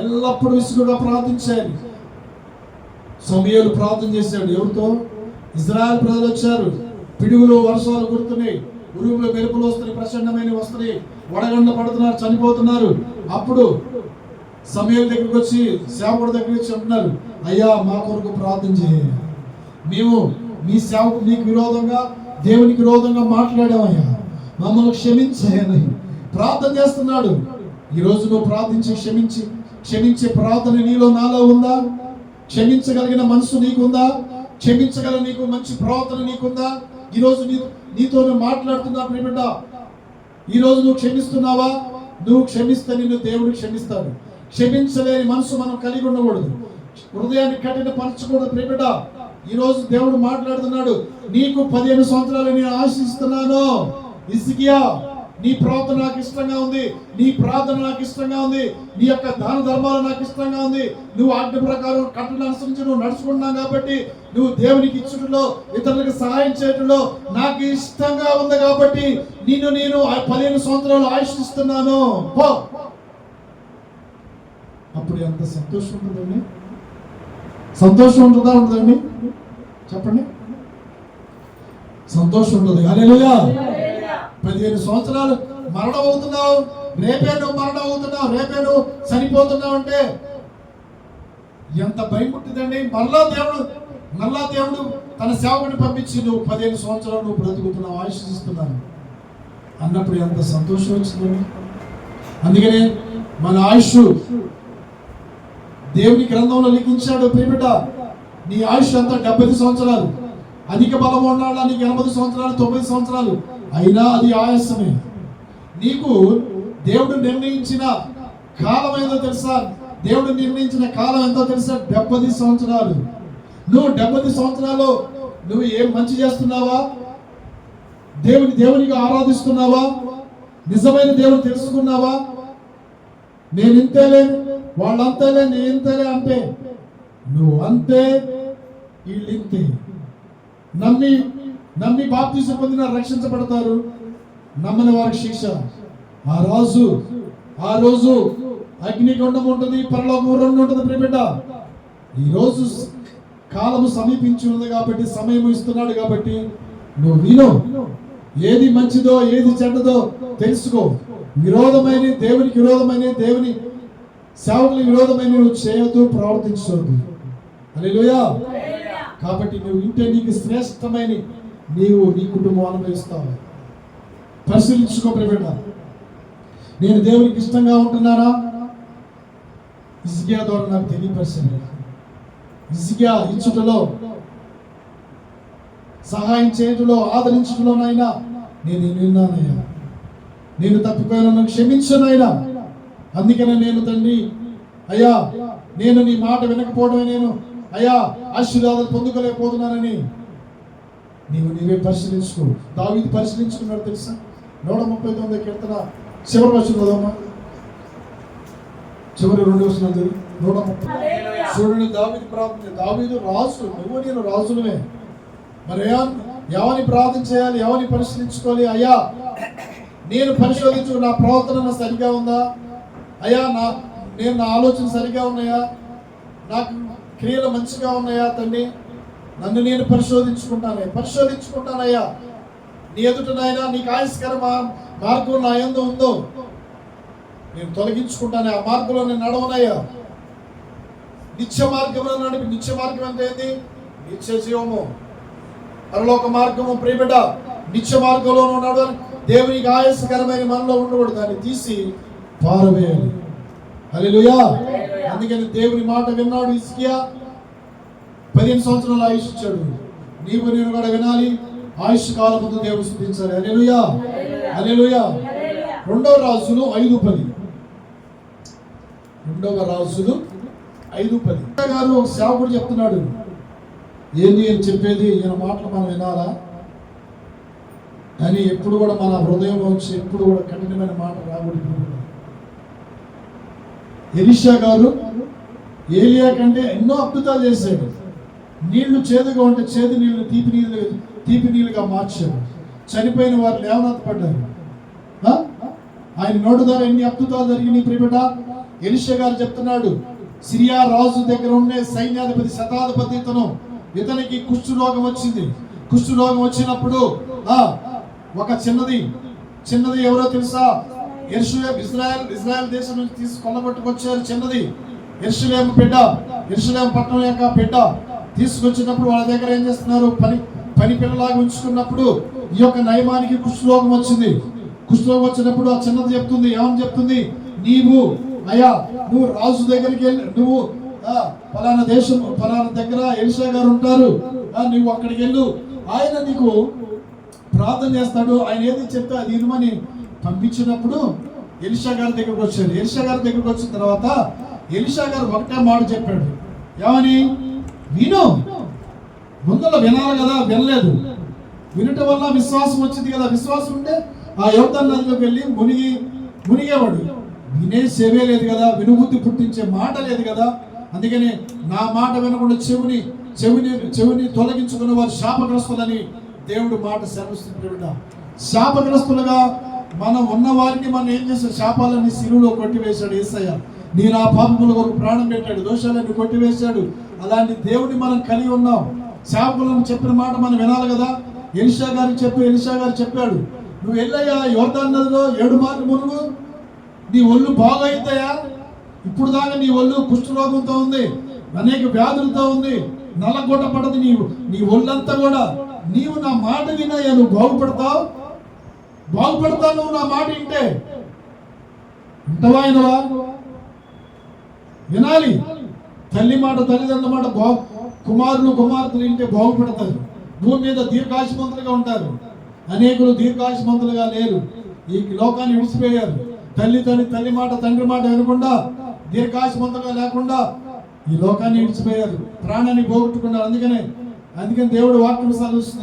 ఎల్లప్పుడూ విసుగుగా ప్రార్థించాలి. సమూయేలు ప్రార్థన చేశాడు. ఎవరితో? ఇజ్రాయెల్ ప్రజలు వచ్చారు. పిడుగులు వర్షాలు కురుతున్నాయి, ఉరుములు మెరుపులు వస్తున్నాయి, ప్రచండమైన వస్తున్నాయి, వడగండ్లు పడుతున్నారు, చనిపోతున్నారు. అప్పుడు సమూయేలు దగ్గరికి వచ్చి, సేవకుడి దగ్గరికి వచ్చి అంటున్నారు, అయ్యా మా కొరకు ప్రార్థన చేయ, మేము మీ సేవకు నీకు విరోధంగా దేవునికి విరోధంగా మాట్లాడామయ్యా, మమ్మల్ని క్షమించని ప్రార్థన చేస్తున్నాడు. ఈరోజు నువ్వు ప్రార్థించి క్షమించే ప్రార్థన నీలో నాలో ఉందా? క్షమించగలిగిన మనసు నీకుందా? క్షమించగల నీకు మంచి ప్రవర్తన నీకుందా? ఈరోజు నీతో మాట్లాడుతున్నా ప్రియబిడ్డ, ఈరోజు నువ్వు క్షమిస్తున్నావా? నువ్వు క్షమిస్తే నిన్ను దేవుడు క్షమిస్తాడు. క్షమించలేని మనసు మనం కలిగి ఉండకూడదు, హృదయాన్ని కఠినపరచకూడదు ప్రియబిడ్డ. ఈరోజు దేవుడు మాట్లాడుతున్నాడు, నీకు 15 సంవత్సరాలు నేను ఆశిస్తున్నాను. హిజ్కియా నీ ప్రవర్తన నాకు ఇష్టంగా ఉంది, నీ ప్రార్థన నాకు ఇష్టంగా ఉంది, నీ యొక్క దాన ధర్మాలు నాకు ఇష్టంగా ఉంది, నువ్వు ఆజ్ఞ ప్రకారం కట్టలు అనుసరించి నువ్వు నడుచుకుంటున్నావు కాబట్టి, నువ్వు దేవునికి ఇచ్చుటలో ఇతరులకు సహాయం చేయటంలో నాకు ఇష్టంగా ఉంది కాబట్టి నిన్ను నేను 15 సంవత్సరాలు ఆశిస్తున్నాను. అప్పుడు ఎంత సంతోషం ఉంటుందండి? సంతోషం ఉంటుందా ఉండదండి? చెప్పండి. సంతోషం ఉంటుంది. హల్లెలూయా. 15 సంవత్సరాలు మరణం అవుతున్నావు, రేపే నువ్వు మరణం అవుతున్నావు, రేపే నువ్వు చనిపోతున్నావు అంటే ఎంత భయం పుట్టిందండి. మళ్ళా దేవుడు తన సేవకుని పంపించి నువ్వు 15 సంవత్సరాలు నువ్వు బ్రతుకుతున్నావు, ఆయుష్స్తున్నాను అన్నప్పుడు ఎంత సంతోషం వచ్చిందండి. అందుకనే మన ఆయుష్ దేవుని గ్రంథంలో లిఖించాడు. ప్రియబిడ్డ, నీ ఆయుష్ అంతా 70 సంవత్సరాలు, అధిక బలం ఉన్నాడు నీకు 80 సంవత్సరాలు, 90 సంవత్సరాలు అయినా అది ఆయాసమే. నీకు దేవుడు నిర్ణయించిన కాలం ఏందో తెలుసా? దేవుడు నిర్ణయించిన కాలం ఎంతో తెలుసా? 70 సంవత్సరాలు. నువ్వు 70 సంవత్సరాలు నువ్వు ఏం మంచి చేస్తున్నావా? దేవునికి ఆరాధిస్తున్నావా? నిజమైన దేవుడు తెలుసుకున్నావా? నేను ఇంతేలే, వాళ్ళంతేలే, నేను ఇంతేలే అంటే నువ్వు అంతే, వీళ్ళు ఇంతే. నమ్మి బాప్తిసం పొందిన రక్షించబడతారు, నమ్మని వారికి శిక్ష. ఆ రోజు అగ్నిగుండం ఉంటుంది, పరలోకం 2 ఉంటుంది ప్రియబిడ్డ. ఈ రోజు కాలము సమీపించి ఉంది కాబట్టి, సమయం ఇస్తున్నాడు కాబట్టి నువ్వు విను. ఏది మంచిదో ఏది చెడ్డదో తెలుసుకో. దేవునికి విరోధమైన, దేవుని సేవకులకు విరోధమైన నువ్వు చేయొద్దు, ప్రవర్తించవద్దు. హల్లెలూయా. కాబట్టి నువ్వు ఇంటే నీకు శ్రేష్టమైన నీవు నీ కుటుంబం అనుభవిస్తావు. పరిశీలించుకో ప్రియబిడ్డ, నేను దేవునికి ఇష్టంగా ఉంటున్నానా? హిజ్కియా ద్వారా నాకు తెలియపరిచింది. హిజ్కియా ఇచ్చుటలో, సహాయం చేయటంలో, ఆదరించడంలోనైనా నేను విన్నానయ్యా, నేను తప్పిపోయినా క్షమించనైనా. అందుకనే నేను తండ్రి అయ్యా, నేను నీ మాట వినకపోవడమే నేను అయ్యా ఆశీర్వాదాలు పొందుకోలేకపోతున్నానని నీవే పరిశీలించుకో. దావీదు పరిశీలించుకున్నాడు తెలుసా? 139 కీర్తన చివరి వచనం చదవమ్మా, చివరి 2 వచనాలు 130. చూడండి, దావీదు ప్రార్థన. దావీదు రాజు, నువ్వు నేను రాజులమే. మరి ఎవరిని ప్రార్థన చేయాలి, ఎవరిని పరిశీలించుకోవాలి? అయ్యా నేను పరిశోధించు, నా ప్రవర్తన సరిగా ఉందా? అయ్యా నా ఆలోచన సరిగా ఉన్నాయా? నాకు క్రియలు మంచిగా ఉన్నాయా? తండ్రి నన్ను నేను పరిశోధించుకుంటానయ్యా. నీ ఎదుటనైనా నీకు ఆయుష్కర మార్గం నా యందు ఉందో నేను తొలగించుకుంటాను, ఆ మార్గంలో నేను నడవనయ్యా. నిత్య మార్గంలో నడిపి. నిత్య మార్గం అంటే ఏంది? నిత్య జీవము, పరలోక మార్గము. ప్రియబిడ్డ, నిత్య మార్గంలో ఉన్నాడు, దేవునికి ఆయాసకరమైన మనలో ఉండకూడదు, దాన్ని తీసి పారవేయాలి. హల్లెలూయా. అందుకని దేవుని మాట విన్నాడు హిజ్కియా, 15 సంవత్సరాల ఆయుష్ ఇచ్చాడు. నీవు నేను కూడా వినాలి, ఆయుష్ కాలముందు దేవుడు స్తుతించాలి. హల్లెలూయా, హల్లెలూయా. 2వ రాజులు 5:10. 2వ రాజులు 5:10 గారు ఒక సేవకుడు చెప్తున్నాడు, ఏంది అని చెప్పేది, ఈయన మాటలు మనం వినాలా అని ఎప్పుడు కూడా మన హృదయంలో వచ్చి ఎప్పుడు కూడా కఠినమైన మాట రాకూడదు. ఎలీషా గారు ఏలియా కంటే ఎన్నో అద్భుతాలు చేశాడు. నీళ్లు చేదుగా ఉంటే చేదు నీళ్లు తీపి నీళ్ళుగా మార్చాడు. చనిపోయిన వారు లేవనెత్తపడ్డారు. ఆయన నోటు ద్వారా ఎన్ని అద్భుతాలు జరిగినాయి ప్రియబిడ్డ. ఎలీషా గారు చెప్తున్నాడు, సిరియా రాజు దగ్గర ఉండే సైన్యాధిపతి శతాధిపతి ఇతనికి కుష్ఠరోగం వచ్చింది. కుష్ఠరోగం వచ్చినప్పుడు ఒక చిన్నది ఎవరో తెలుసా, ఇజ్రాయెల్ దేశం నుంచి కొల్లగొట్టుకొచ్చారు. చిన్నది యెరూషలేము పట్టణం యొక్క బిడ్డ తీసుకొచ్చినప్పుడు వాళ్ళ దగ్గర ఏం చేస్తున్నారు, పని పిల్లలాగా ఉంచుకున్నప్పుడు ఈ యొక్క నయమానికి కుష్ఠరోగం వచ్చింది. కుష్ఠరోగం వచ్చినప్పుడు ఆ చిన్నది చెప్తుంది, ఏమని చెప్తుంది, నువ్వు రాజు దగ్గరికి వెళ్ళి, నువ్వు ఫలానా దేశం ఫలానా దగ్గర ఎలీషా గారు ఉంటారు, నువ్వు అక్కడికి వెళ్ళు, ఆయన నీకు ప్రార్థన చేస్తాడు, ఆయన ఏది చెప్తే అది ఇనుమని పంపించినప్పుడు ఎలీషా గారి దగ్గరకు వచ్చాడు. ఎలీషా గారి దగ్గరకు వచ్చిన తర్వాత ఎలీషా గారు ఒకటే మాట చెప్పాడు, ఏమని, విను. ముందులో వినాలి కదా, వినలేదు. వినటం వల్ల విశ్వాసం వచ్చింది కదా, విశ్వాసం ఉంటే ఆ యోర్దాను నదిలోకి వెళ్ళి మునిగేవాడు. వినే సేవే లేదు కదా, వినుబుద్ధి పుట్టించే మాట లేదు కదా. అందుకని నా మాట వినకుండా చెవిని తొలగించుకున్న వారు శాపగ్రస్తులని దేవుడు మాట సెలవిస్తున్నాడు. శాపగ్రస్తులుగా మనం ఉన్న వారిని మనం ఏం చేస్తాడు, శాపాలని శిలువలో కొట్టివేశాడు యేసయ్య. నీ నా పాపముల కొరకు ప్రాణం పెట్టాడు, దోషాలను కొట్టివేశాడు. అలాంటి దేవుడిని మనం కలిగి ఉన్నాం. శాపకులను చెప్పిన మాట మనం వినాలి కదా. ఎలీషా గారు చెప్పాడు, నువ్వు వెళ్ళయ్యా యోర్దాను నదిలో 7 మార్లు మునుగు, నీ ఒళ్ళు బాగైతాయా. ఇప్పుడు దాకా నీ ఒళ్ళు కుష్ఠరోగంతో ఉంది, అనేక వ్యాధులతో ఉంది, నల్లగొట్ట పడదు నీ ఒళ్ళంతా కూడా. నీవు నా మాట వినయ్యా, నువ్వు బాగుపడతావు నువ్వు నా మాట వింటే. వింటవా? వినాలి. తల్లి మాట, తల్లిదండ్రుల మాట, కుమార్తెలు వింటే బాగుపడతారు. భూమి మీద దీర్ఘాయుష్మంతులుగా ఉంటారు. అనేకులు దీర్ఘాయుష్మంతులుగా లేరు, ఈ లోకాన్ని విడిచిపోయారు. తల్లి మాట, తండ్రి మాట వినకుండా దీర్ఘాయుష్మంతులుగా లేకుండా ఈ లోకాన్ని విడిచిపోయారు, ప్రాణాన్ని పోగొట్టుకున్నారు. అందుకని దేవుడు వాక్యం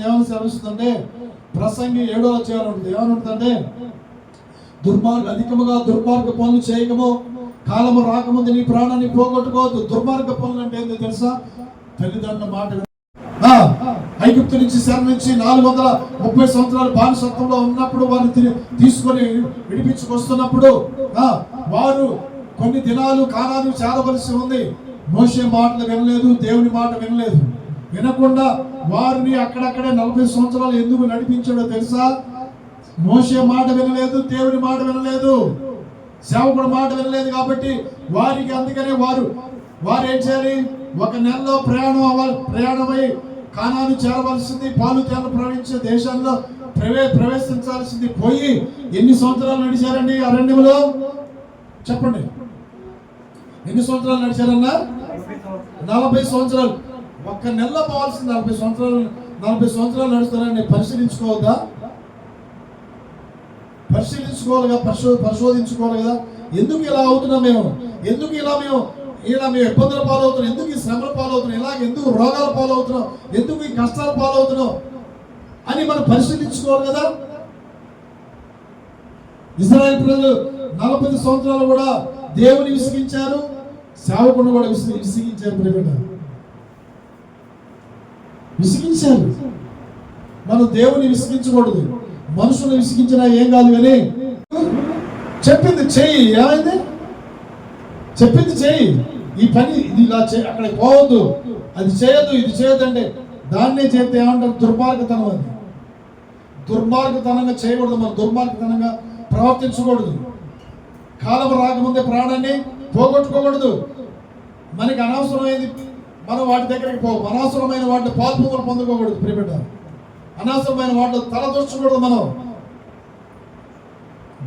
ఏమని సెలవిస్తుందంటే, ప్రసంగి 7వ అధ్యాయం ఉంటుంది, ఏమనుంటుందంటే, అధికముగా దుర్మార్గ పనులు చేయకము, కాలము రాకముందు నీ ప్రాణాన్ని పోగొట్టుకోవద్దు. దుర్మార్గ పనులు అంటే ఏంటో తెలుసా, తల్లిదండ్రుల మాట. ఐగుప్తు నుంచి శర నుంచి 430 సంవత్సరాలు బానిసత్వంలో ఉన్నప్పుడు వారిని తీసుకొని విడిపించుకొస్తున్నప్పుడు వారు కొన్ని దినాలు కానాను చేరవలసి ఉంది. మోషే మాటలు వినలేదు, దేవుని మాట వినలేదు. వినకుండా వారిని అక్కడక్కడే 40 సంవత్సరాలు ఎందుకు నడిపించాడో తెలుసా? మోషే మాట వినలేదు, దేవుని మాట వినలేదు, సేవకుడు మాట వినలేదు. కాబట్టి వారికి అందుకనే వారు ఏం చేయాలి, 1 నెలలో ప్రయాణమై కానాను చేరవలసింది, పాలు తేనెలు ప్రవహించే దేశాల్లో ప్రవేశించాల్సింది. పోయి ఎన్ని సంవత్సరాలు నడిచారండి అరణ్యంలో? చెప్పండి, ఎన్ని సంవత్సరాలు నడిచారన్నా? 40 సంవత్సరాలు. 1 నెలలో పోవాల్సింది 40 సంవత్సరాలు నడుస్తారని పరిశీలించుకోవాలి కదా. ఎందుకు ఇలా అవుతున్నాం మేము? ఎందుకు మేము ఇబ్బందుల పాలవుతున్నాం? ఎందుకు ఈ శ్రమల పాలవుతున్నాం? ఎందుకు రోగాల పాలవుతున్నాం? ఎందుకు ఈ కష్టాల పాలవుతున్నాం అని మనం పరిశీలించుకోవాలి కదా. ఇశ్రాయేలు ప్రజలు 40 సంవత్సరాలు కూడా దేవుని విసిగించారు, సేవకుని కూడా విసిగించారు. విసిగించారు. మనం దేవుని విసిగించకూడదు, మనుషులను విసిగించినా ఏం కాదు, కానీ చెప్పింది చెయ్యి. ఏమైంది? చెప్పింది చెయ్యి. ఈ పని ఇది ఇలా అక్కడికి పోవద్దు, అది చేయొద్దు, ఇది చేయొద్దు అంటే దాన్నే చేస్తే ఏమంటారు? దుర్మార్గతనం. అది దుర్మార్గతనంగా చేయకూడదు, మనం దుర్మార్గతనంగా ప్రవర్తించకూడదు. కాలం రాకముందే ప్రాణాన్ని పోగొట్టుకోకూడదు. మనకి అనవసరమైంది మనం వాటి దగ్గరికి అనవసరమైన వాటిని పాల్పొందులు పొందుకోకూడదు. ప్రియబిడ్డ, అనవసరమైన వాటిలో తలదూర్చకూడదు. మనం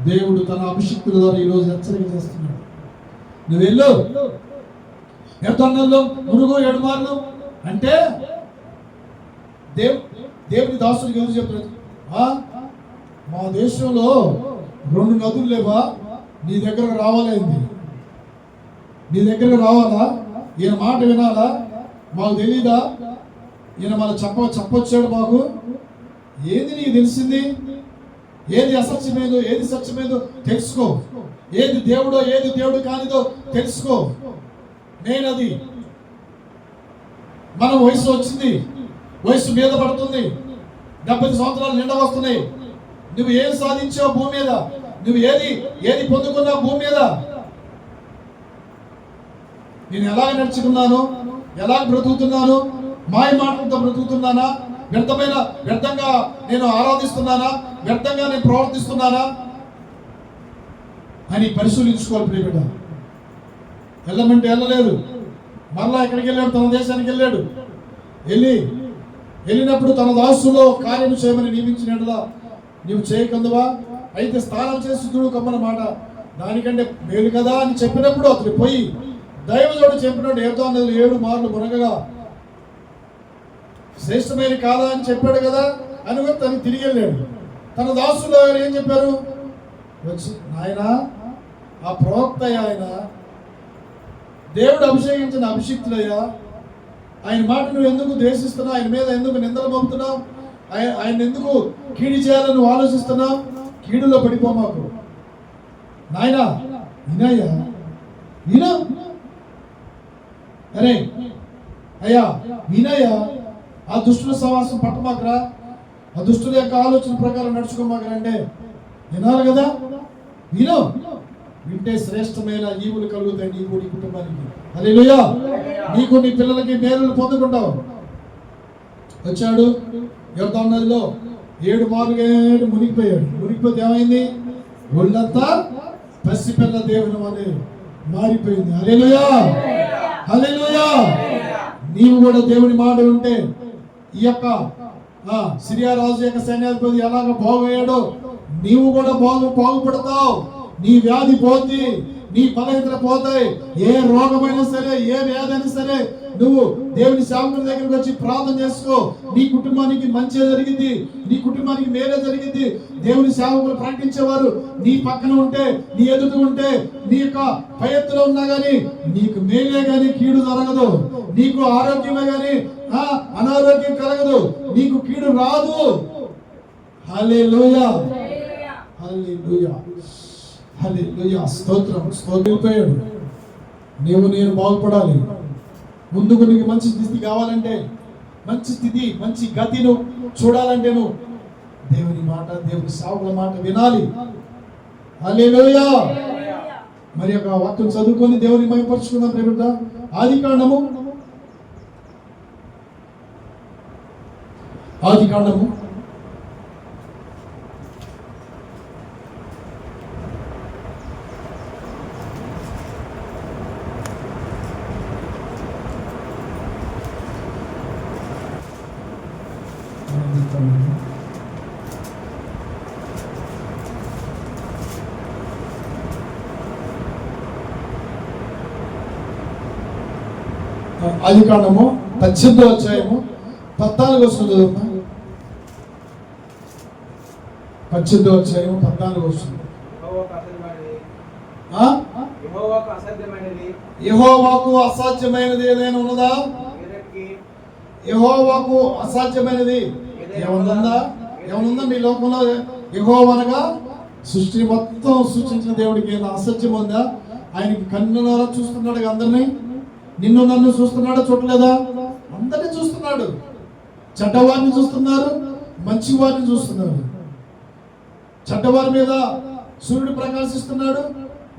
దేవుడు తన అభిషిక్తుల ద్వారా ఈరోజు హెచ్చరిక చేస్తున్నాడు. నువ్వు వెళ్ళు ఎర్రదొన్నల్లో మునుగు 7 మార్లు అంటే దేవుని దాసుడికి ఎందుకు చెప్పలేదు? మా దేశంలో 2 నదులు లేవా, నీ దగ్గరకు రావాలైంది, నీ దగ్గరకు రావాలా, ఈయన మాట వినాలా, మాకు తెలీదా, ఈయన మన చెప్పొచ్చాడు మాకు, ఏది నీకు తెలిసింది, ఏది అసత్యమేదో ఏది సత్యమేదో తెలుసుకో, ఏది దేవుడో ఏది దేవుడు కానిదో తెలుసుకో. నేనది మన వయసు వచ్చింది, వయసు మీద పడుతుంది, 70 సంవత్సరాలు నిండా వస్తున్నాయి. నువ్వు ఏం సాధించావు భూమి మీద, నువ్వు ఏది పొందుకున్నావు భూమి మీద, నేను ఎలాగ నడుచుకున్నాను, ఎలాగ బ్రతుకుతున్నాను, మాయ మాటలతో బ్రతుకుతున్నానా, వ్యర్థంగా నేను ఆరాధిస్తున్నానా, వ్యర్థంగా నేను ప్రవర్తిస్తున్నానా అని పరిశీలించుకోవాలి. ప్రియబిడ్డ, వెళ్ళమంటే వెళ్ళలేదు, మరలా ఎక్కడికి వెళ్ళాడు, తన దేశానికి వెళ్ళాడు. వెళ్ళినప్పుడు తన దాసులో కార్యం చేయమని నియమించినట్లా నీవు చేయకందువా, అయితే స్నానం చేసి చూడు కమ్మన మాట, దానికంటే మేలు కదా అని చెప్పినప్పుడు అతను పోయి దైవజోడు చెప్పినట్టు 7 మార్లు మునగగా శ్రేష్టమైన కాదా అని చెప్పాడు కదా అని తను తిరిగి వెళ్ళాడు. తన దాసులో ఏం చెప్పారు? వచ్చి నాయన, ఆ ప్రవక్త ఆయన దేవుడు అభిషేకించిన అభిషిక్తులయ్యా, ఆయన మాట నువ్వు ఎందుకు ద్వేషిస్తున్నావు, ఆయన మీద ఎందుకు నిందలు మోపుతున్నావు, ఆయన ఎందుకు కీడి చేయాలని నువ్వు ఆలోచిస్తున్నావు, కీడులో పడిపోమాకు నాయన, వినయ్యా విను, అరే అయ్యా వినయ్యా, ఆ దుష్టుల సవాసం పట్టమాకరా, ఆ దుష్టుల యొక్క ఆలోచన ప్రకారం నడుచుకోమాకరా అంటే వినాలి కదా. విను, వింటే శ్రేష్టమైన ఈవులు కలుగుతాయి నీకు, నీ కుటుంబానికి. హల్లెలూయా. నీకు నీ పిల్లలకి మేలులు పొందుకుంటావు. వచ్చాడు యొర్దాను నదిలో 7 మార్లు మునిగిపోయాడు. మునిగిపోతే ఏమైంది? ఒళ్ళంతా పసిపిల్ల దేవుని వలె మారిపోయింది. హల్లెలూయా, హల్లెలూయా. నీవు కూడా దేవుని మాట ఉంటే ఈ యొక్క సిరియా రాజు యొక్క సైన్యాధిపతి ఎలాగ బాగయ్యాడో నీవు కూడా బాగుపడతావు. నీ వ్యాధి పోతుంది, నీ బలహీనతలు పోతాయి. ఏ రోగమైనా సరే, ఏ వ్యాధి అయినా సరే, నువ్వు దేవుని సేవకుల దగ్గరికి వచ్చి ప్రార్థన చేసుకో. నీ కుటుంబానికి మంచి జరిగింది, నీ కుటుంబానికి మేలే జరిగింది. దేవుని సేవకులు ప్రకటించేవారు నీ పక్కన ఉంటే, నీ ఎదుట ఉంటే, నీ యొక్క పై ఎత్తులో ఉన్నా గానీ నీకు మేలే గానీ కీడు జరగదు. నీకు ఆరోగ్యమే గానీ అనారోగ్యం కలగదు, నీకు కీడు రాదు. హల్లెలూయా, హల్లెలూయా, హల్లెలూయా. స్తోత్రం. స్తోత్రిపోయాడు. నేను బాగుపడాలి, ముందుకు నీకు మంచి స్థితి కావాలంటే, మంచి స్థితి మంచి గతిను చూడాలంటే నువ్వు దేవుని మాట, దేవుని సేవకుల మాట వినాలి. హల్లెలూయా. మరి ఒక వాక్యం చదువుకొని దేవుని మహిమపరచుకుందాం. ప్రియబిడ్డ, ఆదికాండము 18వ అధ్యాయము 14వ వచనం చదువుతా. 18వ అధ్యాయము 14వ వచనం. యెహోవాకు అసాధ్యమైనది ఏదైనా ఉన్నదా? యెహోవాకు అసాధ్యమైనది ఏమనుందా మీ లోకంలో? యెహోవా అనగా సృష్టి మొత్తం సృష్టించిన దేవుడికి ఏమైనా అసాధ్యం ఉందా? ఆయనకి కన్నులారా చూస్తున్నాడు అందరినీ. నిన్ను నన్ను చూస్తున్నాడు, చూడలేదా? అందరినీ చూస్తున్నాడు. చెడ్డవారిని చూస్తున్నారు, మంచి వారిని చూస్తున్నాడు. చెడ్డవారి మీద సూర్యుడు ప్రకాశిస్తున్నాడు,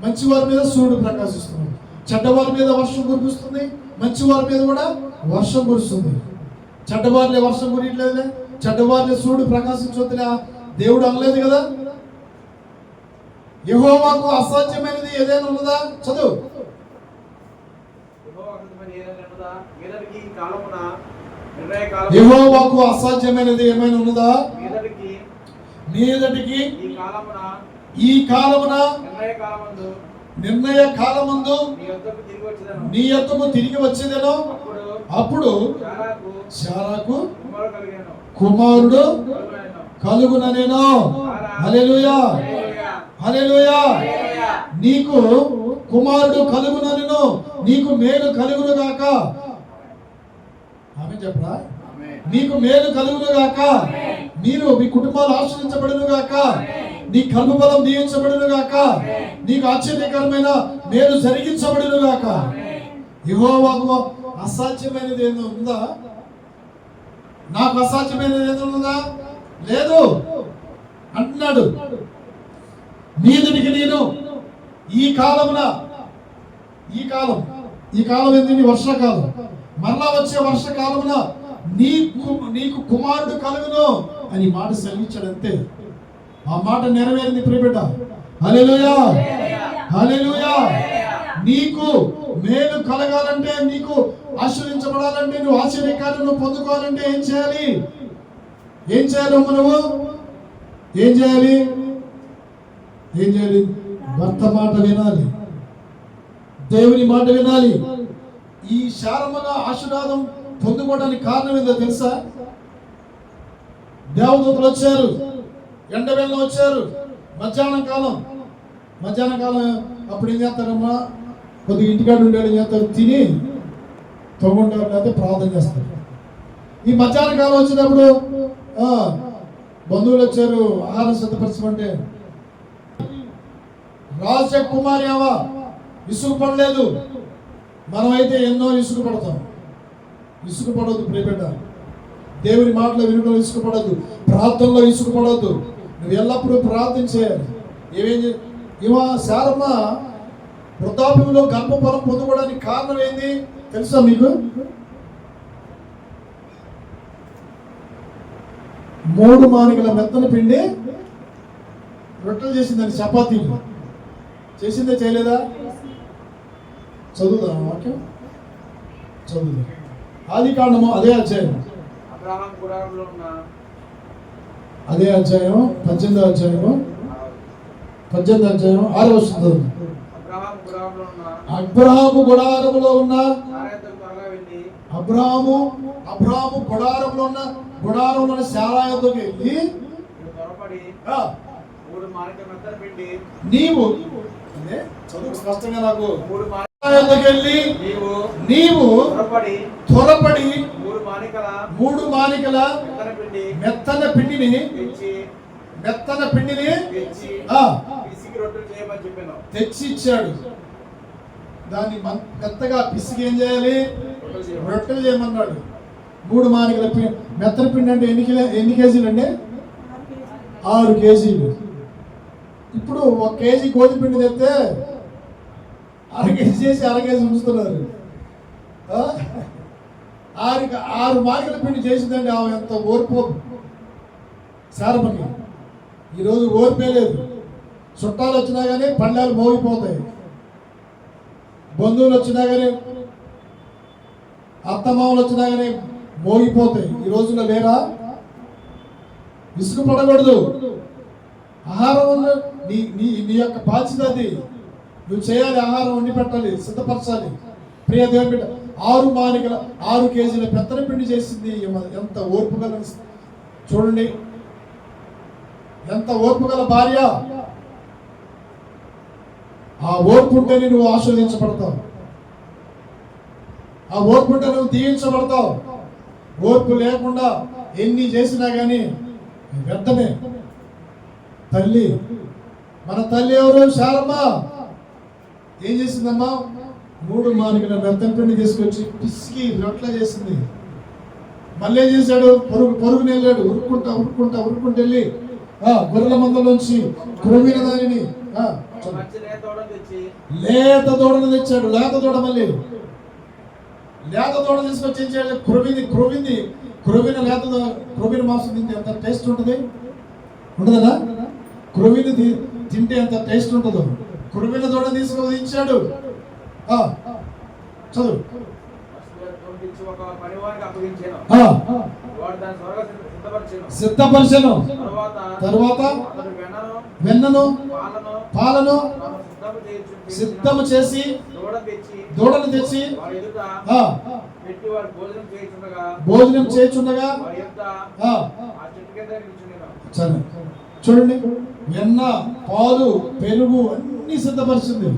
మంచి వారి మీద సూర్యుడు ప్రకాశిస్తున్నాడు. చెడ్డవారి మీద వర్షం కురిపిస్తుంది, మంచి వారి మీద కూడా వర్షం కురుస్తుంది. చెడ్డవారిలో వర్షం కురియట్లేదులే, చెడ్డవారిలో సూర్యుడు ప్రకాశించొద్దులే దేవుడు అనలేదు కదా. యెహోవాకు అసాధ్యమైనది ఏదైనా ఉన్నదా? చదువు. యెహోవాకు అసాధ్యమైనది ఏమైనా ఉన్నదా? మీదటికి ఈ కాలమున నిర్ణయ కాలమందు నీ యొద్దకు తిరిగి వచ్చేదను. అప్పుడు శారాకు కుమారుడు కలుగుననేను. హల్లెలూయా, హల్లెలూయా. నీకు కుమారుడు కలుగుననేను, నీకు మేలు కలుగును గాక. ఆమె చెప్పరా? నీకు మేలు కలుగును గాక, మీరు మీ కుటుంబాలు ఆశ్రయించబడును గాక, నీ కర్మఫలం దీవించబడును గాక, నీకు ఆశ్చర్యకరమైన మేలు జరిగించబడును గాక. యెహోవాకు అసాధ్యమైనది ఏదో ఉందా? నాకు అసాధ్యమైనది ఏదో ఉందా? లేదు అంటున్నాడు. మీదటికి నేను ఈ కాలమున, ఈ కాలం ఏంటి? వర్షాకాలం. మరలా వచ్చే వర్షకాలమున నీకు కుమారుడు కలుగును అని మాట సెలవిచ్చాడు. అంతే, ఆ మాట నెరవేరింది ప్రియబిడ్డ. హల్లెలూయా, హల్లెలూయా. నీకు మేలు కలగాలంటే, నీకు ఆశీర్వదించబడాలంటే, నువ్వు ఆశీర్వాదాలను పొందుకోవాలంటే ఏం చేయాలి? ఏం చేయాలి? నువ్వు ఏం చేయాలి? ఏం చేయాలి? భర్త మాట వినాలి, దేవుని మాట వినాలి. ఈ శారముగా ఆశీర్వాదం పొందుకోవడానికి కారణం ఏందో తెలుసా? దేవదూతలు వచ్చారు, ఎండవేళ వచ్చారు, మధ్యాహ్నం కాలం అప్పుడు ఏం చేస్తారమ్మా? కొద్దిగా ఇంటికాడ ఉండేది ఏం చేస్తారు? తిని తొంగుంటారు, లేకపోతే ప్రార్థన చేస్తారు. ఈ మధ్యాహ్న కాలం వచ్చినప్పుడు బంధువులు వచ్చారు, ఆహారం సిద్ధపరచమంటే రాజకుమారి అవా ఇసుగు పడలేదు. మనమైతే ఎన్నో ఇసుగు పడతాం. ఇసుగు పడవద్దు ప్రియబిడ్డ. దేవుని మాటలు వినడంలో ఇసుగు పడద్దు, ప్రార్థనలో ఇసుగు పడవద్దు. నువ్వు ఎల్లప్పుడూ ప్రార్థన చేయాలి. ఇవా శారమ్మ వృద్ధాప్యంలో గర్భఫలం పొందుకోవడానికి కారణం ఏంది తెలుసా మీకు? 3 మానికల మెత్తన పిండి రొట్టెలు చేసిందని, చపాతీ చేసిందే చేయలేదా? చదువుదా వాక్యం? చదువుదా. ఆది కాండము అదే అధ్యాయం, 18వ అధ్యాయము 6వ వచనం. అబ్రహాము గుడారములో ఉన్న గుడారంలో శారా యొద్దకు వెళ్ళి నీవు చదువు స్పష్టంగా నాకు నీవు త్వరపడి 3 మానికల మెత్తన పిండిని తెచ్చి ఇచ్చాడు. దాన్ని మెత్తగా పిసికి ఏం చేయాలి? రొట్టెలు చేయమన్నాడు. 3 మానికల మెత్తన పిండి అంటే ఎన్ని కేజీలు అండి? 6 కేజీలు. ఇప్పుడు 1 కేజీ గోధుమ పిండి తెస్తే 1/2 కేజీ చేసి 1/2 కేజీ ఉంచుతున్నారు. 6 మానికల పిండి చేసిందండి. ఆమె ఎంత ఓర్పు శారమ్మకి. ఈరోజు ఓర్పే లేదు. చుట్టాలు వచ్చినా కానీ పళ్ళాలు మోగిపోతాయి, బంధువులు వచ్చినా కానీ, అత్తమామలు వచ్చినా కానీ మోగిపోతాయి. ఈ రోజుల్లో లేరా? విసుగు పడకూడదు. ఆహారం నీ యొక్క బాధ్యత అది. నువ్వు చేయాలి, ఆహారం వండి పెట్టాలి, సిద్ధపరచాలి. ప్రియ దేవుని బిడ్డ, 6 కేజీల పెత్తన పిండి చేసింది. ఎంత ఓర్పు గల చూడండి, ఎంత ఓర్పు గల భార్య. ఆ ఓర్పు ఉంటేనే నువ్వు ఆశీర్వదించబడతావు, ఆ ఓర్పు ఉంటే నువ్వు దీవించబడతావు. ఓర్పు లేకుండా ఎన్ని చేసినా కానీ వ్యర్థమే. తల్లి, మన తల్లి ఎవరు? శారమ్మ. ఏం చేసిందమ్మా? 3 మానికల మెత్తన పిండి తీసుకొచ్చి పిసికి రొట్టెలు చేసింది. మళ్ళీ ఏం చేశాడు? పొరుగుని వెళ్ళాడు, ఉరుక్కుంటా వెళ్ళి గొర్రెల మందలోంచి క్రొవ్విన దానిని లేత దూడను తెచ్చాడు. లేత దూడ, మళ్ళీ లేత దూడ తీసుకొచ్చి ఏం చేయాలి? క్రొవ్విన మాంసం తింటే ఎంత టేస్ట్ ఉంటుంది? ఉండదా? క్రొవ్విని తింటే ఎంత టేస్ట్ ఉంటుందో. క్రొవ్విన దూడ తీసుకొని ఇచ్చాడు. చదువు. తెచ్చి ఒక పనివానికి అప్పగించాను. ఆ, వాడు దాని త్వరగా సిద్ధపరిచెను. తరువాత అతడు వెన్నను పాలను సిద్ధము చేసి దూడను తెచ్చి వారి ఎదుట ఆ, పెట్టి వారు భోజనం చేయుచుండగా వారి యొద్ద ఆ, ఆ చెట్టు కింద నిల్చుండెను. సరే చూడండి, వెన్న పాలు పెరుగు అన్ని సిద్ధపరిచింది.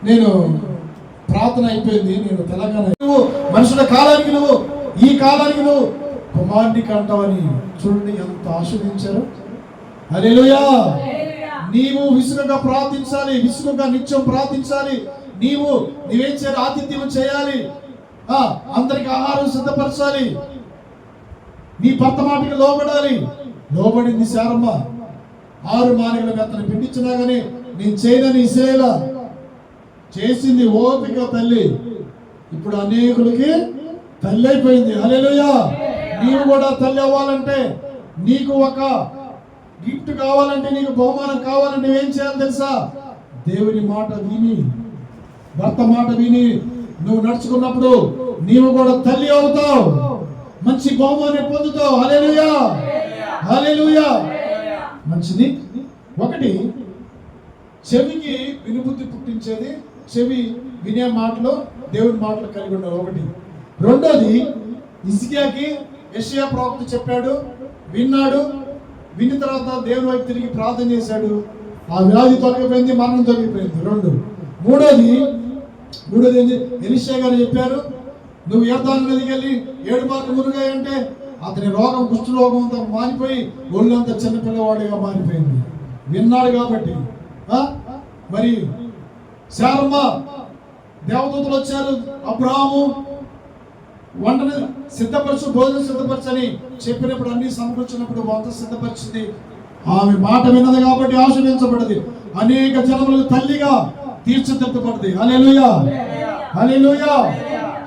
నేను ప్రార్థన అయిపోయింది, నేను తెలంగాణ, నువ్వు మనుషుల కాలానికి నువ్వు ఈ కాలానికి నువ్వు కుమారుని కంటావని చూడండి ఎంత ఆశీర్వదించారు. హల్లెలూయా. నీవు విసుగగా ప్రార్థించాలి, విసుగగా నిత్యం ప్రార్థించాలి. నీవేం చేయాలి? ఆతిథ్యం చేయాలి, అందరికి ఆహారం సిద్ధపరచాలి, నీ భర్త మాటకి లోబడాలి. లోబడింది శారమ్మ. 6 మానిగల మెత్తని పిండించినా కానీ నేను చేయనని ఇసేలా చేసింది ఓపిక తల్లి. ఇప్పుడు అనేకులకి తల్లి అయిపోయింది. హల్లెలూయా. నీవు కూడా తల్లి అవ్వాలంటే, నీకు ఒక గిఫ్ట్ కావాలంటే, నీకు బహుమానం కావాలంటే ఏం చేయాలి తెలుసా? దేవుని మాట విని, భర్త మాట విని నువ్వు నడుచుకున్నప్పుడు నీవు కూడా తల్లి అవుతావు, మంచి బహుమానం పొందుతావు. హల్లెలూయా, హల్లెలూయా. మంచిది. ఒకటి, చెవికి వినుబుద్ధి పుట్టించేది, చెవి వినే మాటలు, దేవుని మాటలు కలిగి ఉండాలి. ఒకటి. రెండోది, హిజ్కియాకి యెషయా ప్రవక్త చెప్పాడు, విన్నాడు. విన్న తర్వాత దేవుని వైపు తిరిగి ప్రార్థన చేశాడు. ఆ వ్యాధి తొలగిపోయింది, మరణం తొలగిపోయింది. మూడోది ఏంటి? ఎలీషా గారు చెప్పారు, నువ్వు యోర్దాను నదికి వెళ్ళి 7 మార్లు మునిగాయంటే అతని రోగం, కుష్ఠ రోగం అంతా మారిపోయి ఒళ్ళంతా చిన్నపిల్లవాడిగా మారిపోయింది. విన్నాడు కాబట్టి. మరి శారమ్మ, దేవదూతలు వచ్చారు, అబ్రహాము వంటను సిద్ధపరచు, భోజనం సిద్ధపరచని చెప్పినప్పుడు, అన్ని సమకూర్చినప్పుడు వంట సిద్ధపరిచింది. ఆమె మాట విన్నది కాబట్టి ఆశీర్వదించబడింది. అనేక జనములకు తల్లిగా తీర్చిదిద్దబడింది. హల్లెలూయా, హల్లెలూయా,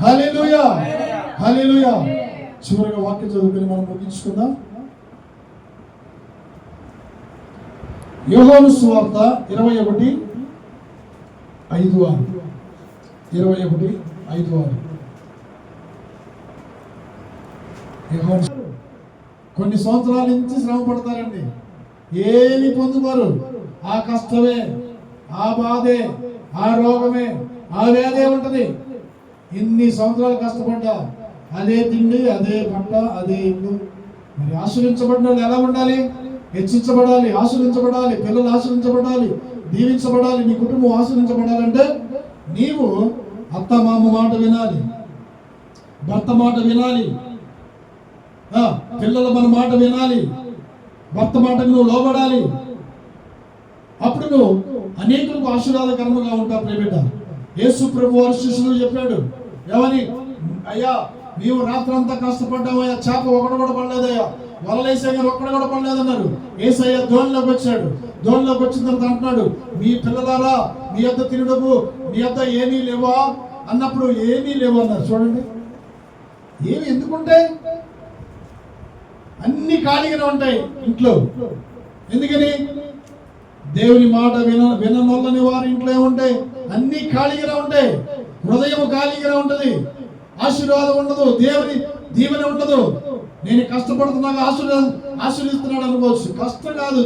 హల్లెలూయా, హల్లెలూయా. చివరిగా వాక్యం చదువుకొని మనం ముగించుకుందాం. యోహాను సువార్త 21:5. 21:5. కొన్ని సంవత్సరాల నుంచి శ్రమ పడతారండి, ఏమి పొందుకోరు. ఆ కష్టమే, ఆ బాధే, ఆ రోగమే, ఆ వ్యాధే ఉంటది. ఇన్ని సంవత్సరాలు కష్టపడ్డా అదే తిండి, అదే పంట, అదే ఇల్లు. మరి ఆశ్రయించబడిన వాళ్ళు ఎలా ఉండాలి? హెచ్చించబడాలి, ఆశ్రయించబడాలి, పిల్లలు ఆశ్రయించబడాలి, దీవించబడాలి, నీ కుటుంబం ఆశ్రయించబడాలంటే నీవు అత్త మామ మాట వినాలి, భర్త మాట వినాలి, పిల్లల మన మాట వినాలి, భర్త మాటకు నువ్వు లోబడాలి. అప్పుడు నువ్వు అనేకులకు ఆశీర్వాదకరముగా ఉంటావు. ప్రియబిడ్డ, యేసు ప్రభు వారి శిష్యులు చెప్పాడు, ఏమని? అయ్యా, మేము రాత్రంతా కష్టపడ్డామయ్యా, చేప ఒకటి కూడా పడలేదయ్యా, వలలేసే గారు ఒక్కడ కూడా పడలేదన్నారు. యేసయ్య ధోనిలోకి వచ్చాడు. ధోనిలోకి వచ్చిన తర్వాత అంటున్నాడు, మీ పిల్లలారా, మీ యొద్ద తినడము, మీ యొద్ద ఏమీ లేవా అన్నప్పుడు ఏమీ లేవు అన్నారు. చూడండి, ఏమి ఎందుకుంటాయి? అన్ని ఖాళీగానే ఉంటాయి ఇంట్లో. ఎందుకని? దేవుని మాట విననొల్లని వారి ఇంట్లో ఏముంటాయి? అన్ని ఖాళీగానే ఉంటాయి. హృదయం ఖాళీగానే ఉంటది, ఆశీర్వాదం ఉండదు, దేవుని దీవెన ఉండదు. నేను కష్టపడుతున్నాగా ఆశీర్వదిస్తున్నాడు అనుకోవచ్చు. కష్టం కాదు,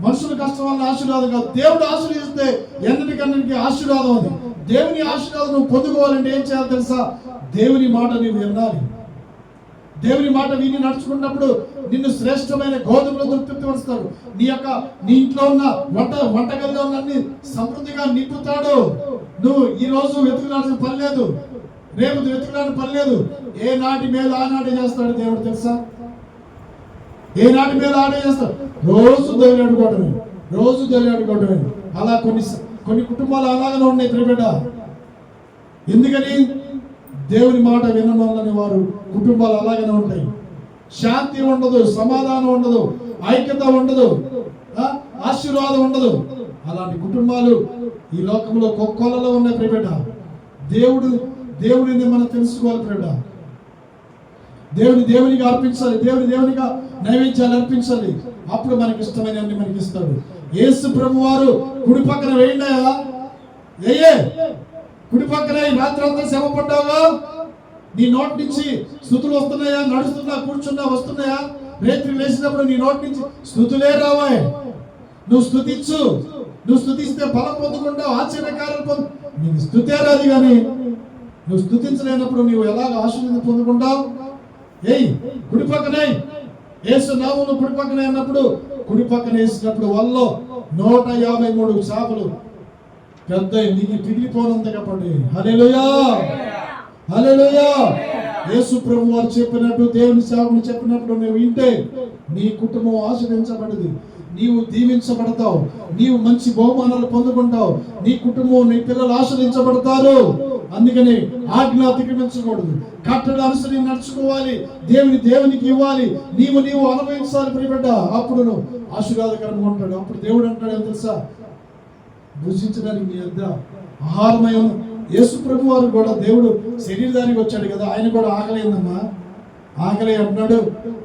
మనుషుల కష్టం వల్ల ఆశీర్వాదం కాదు. దేవుడు ఆశీర్వదిస్తే ఎన్నిటికన్నిటికీ ఆశీర్వాదం అది. దేవుని ఆశీర్వాదం నువ్వు పొందుకోవాలంటే ఏం చేయాలి తెలుసా? దేవుని మాట నీవు వినాలి. దేవుని మాట విని నడుచుకున్నప్పుడు నిన్ను శ్రేష్టమైన గోధుమలతో తృప్తిపరుస్తాడు. నీ ఇంట్లో ఉన్న వంటగదిలో ఉన్న అన్ని సమృద్ధిగా నింపుతాడు. నువ్వు ఈ రోజు వెతుకులాల్సిన పని లేదు, రేపు వెతుకులాల్సిన పని లేదు. ఏ నాటి మీద ఆనాటి చేస్తాడు దేవుడు తెలుసా? ఏ నాటి మీద ఆడే చేస్తాడు. రోజు దేవుని అడుకోవడమే, రోజు దేవుని అడుకోవడమే. అలా కొన్ని కుటుంబాలు అలాగనే ఉన్నాయి ప్రియబిడ్డ. ఎందుకని? దేవుని మాట వినని వారు కుటుంబాలు అలాగనే ఉంటాయి. శాంతి ఉండదు, సమాధానం ఉండదు, ఐక్యత ఉండదు, ఆశీర్వాదం ఉండదు. అలాంటి కుటుంబాలు ఈ లోకంలో కొలలో ఉన్నాయి ప్రియబిడ్డ. దేవుడిని మనం తెలుసుకోవాలి ప్రియబిడ్డ. దేవునికి అర్పించాలి, దేవునిగా నైవేద్యాలు అర్పించాలి. అప్పుడు మనకి ఇష్టమైనవన్నీ మనకి ఇస్తాడు. యేసు ప్రభు వారు కుడి పక్కన వేయండియా, కుడి పక్కనే ఈ రాత్రి అంతా శ్రమ పడ్డావా? నీ నోటి నుంచి స్తుతులు వస్తున్నాయా? నడుస్తున్నా, కూర్చున్నా వస్తున్నాయా? రేత్రి లేచినప్పుడు నీ నోటి నుంచి స్తుతులే రావాయి. నువ్వు స్తుతించు. నువ్వు స్తుతిస్తే ఫలం పొందుకుంటావు, ఆశ్చర్యకార్యాలు పొందు. నీకు స్తుతే రాదు కానీ నువ్వు స్తుతించలేనప్పుడు నీవు ఎలాగ ఆశీర్వాదం పొందుకుంటావు? ఏయ్, కుడి పక్కనే యేసు నామమును కుడి పక్కనే అన్నప్పుడు, కుడి పక్కన వేసినప్పుడు వల్లో 153 చేపలు పెద్ద నీకు పిగిలిపోనంత కాబట్టి. హల్లెలూయా, హల్లెలూయా. యేసు ప్రభు వారు చెప్పినట్టు, దేవుని సేవకులు చెప్పినప్పుడు నువ్వు వింటే నీ కుటుంబం ఆశీర్వదించబడదు, నీవు దీవించబడతావు, నీవు మంచి బహుమానాలు పొందుకుంటావు, నీ కుటుంబం, నీ పిల్లలు ఆశీర్వదించబడతారు. అందుకని ఆజ్ఞ అతిక్రమించకూడదు, కట్టడం అనుసరి నడుచుకోవాలి, దేవునికి ఇవ్వాలి, నీవు అనుభవించాలి ప్రియబిడ్డ. అప్పుడు నువ్వు ఆశీర్వాదకరంగా ఉంటాడు. అప్పుడు దేవుడు అంటాడు ఏం తెలుసా? భుజించడానికి నీ వద్ద ఆహారమయం. యేసు ప్రభు వారు కూడా దేవుడు శరీరధారికి వచ్చాడు కదా, ఆయన కూడా ఆకలేందమ్మా, ఆకలి అంటున్నాడు.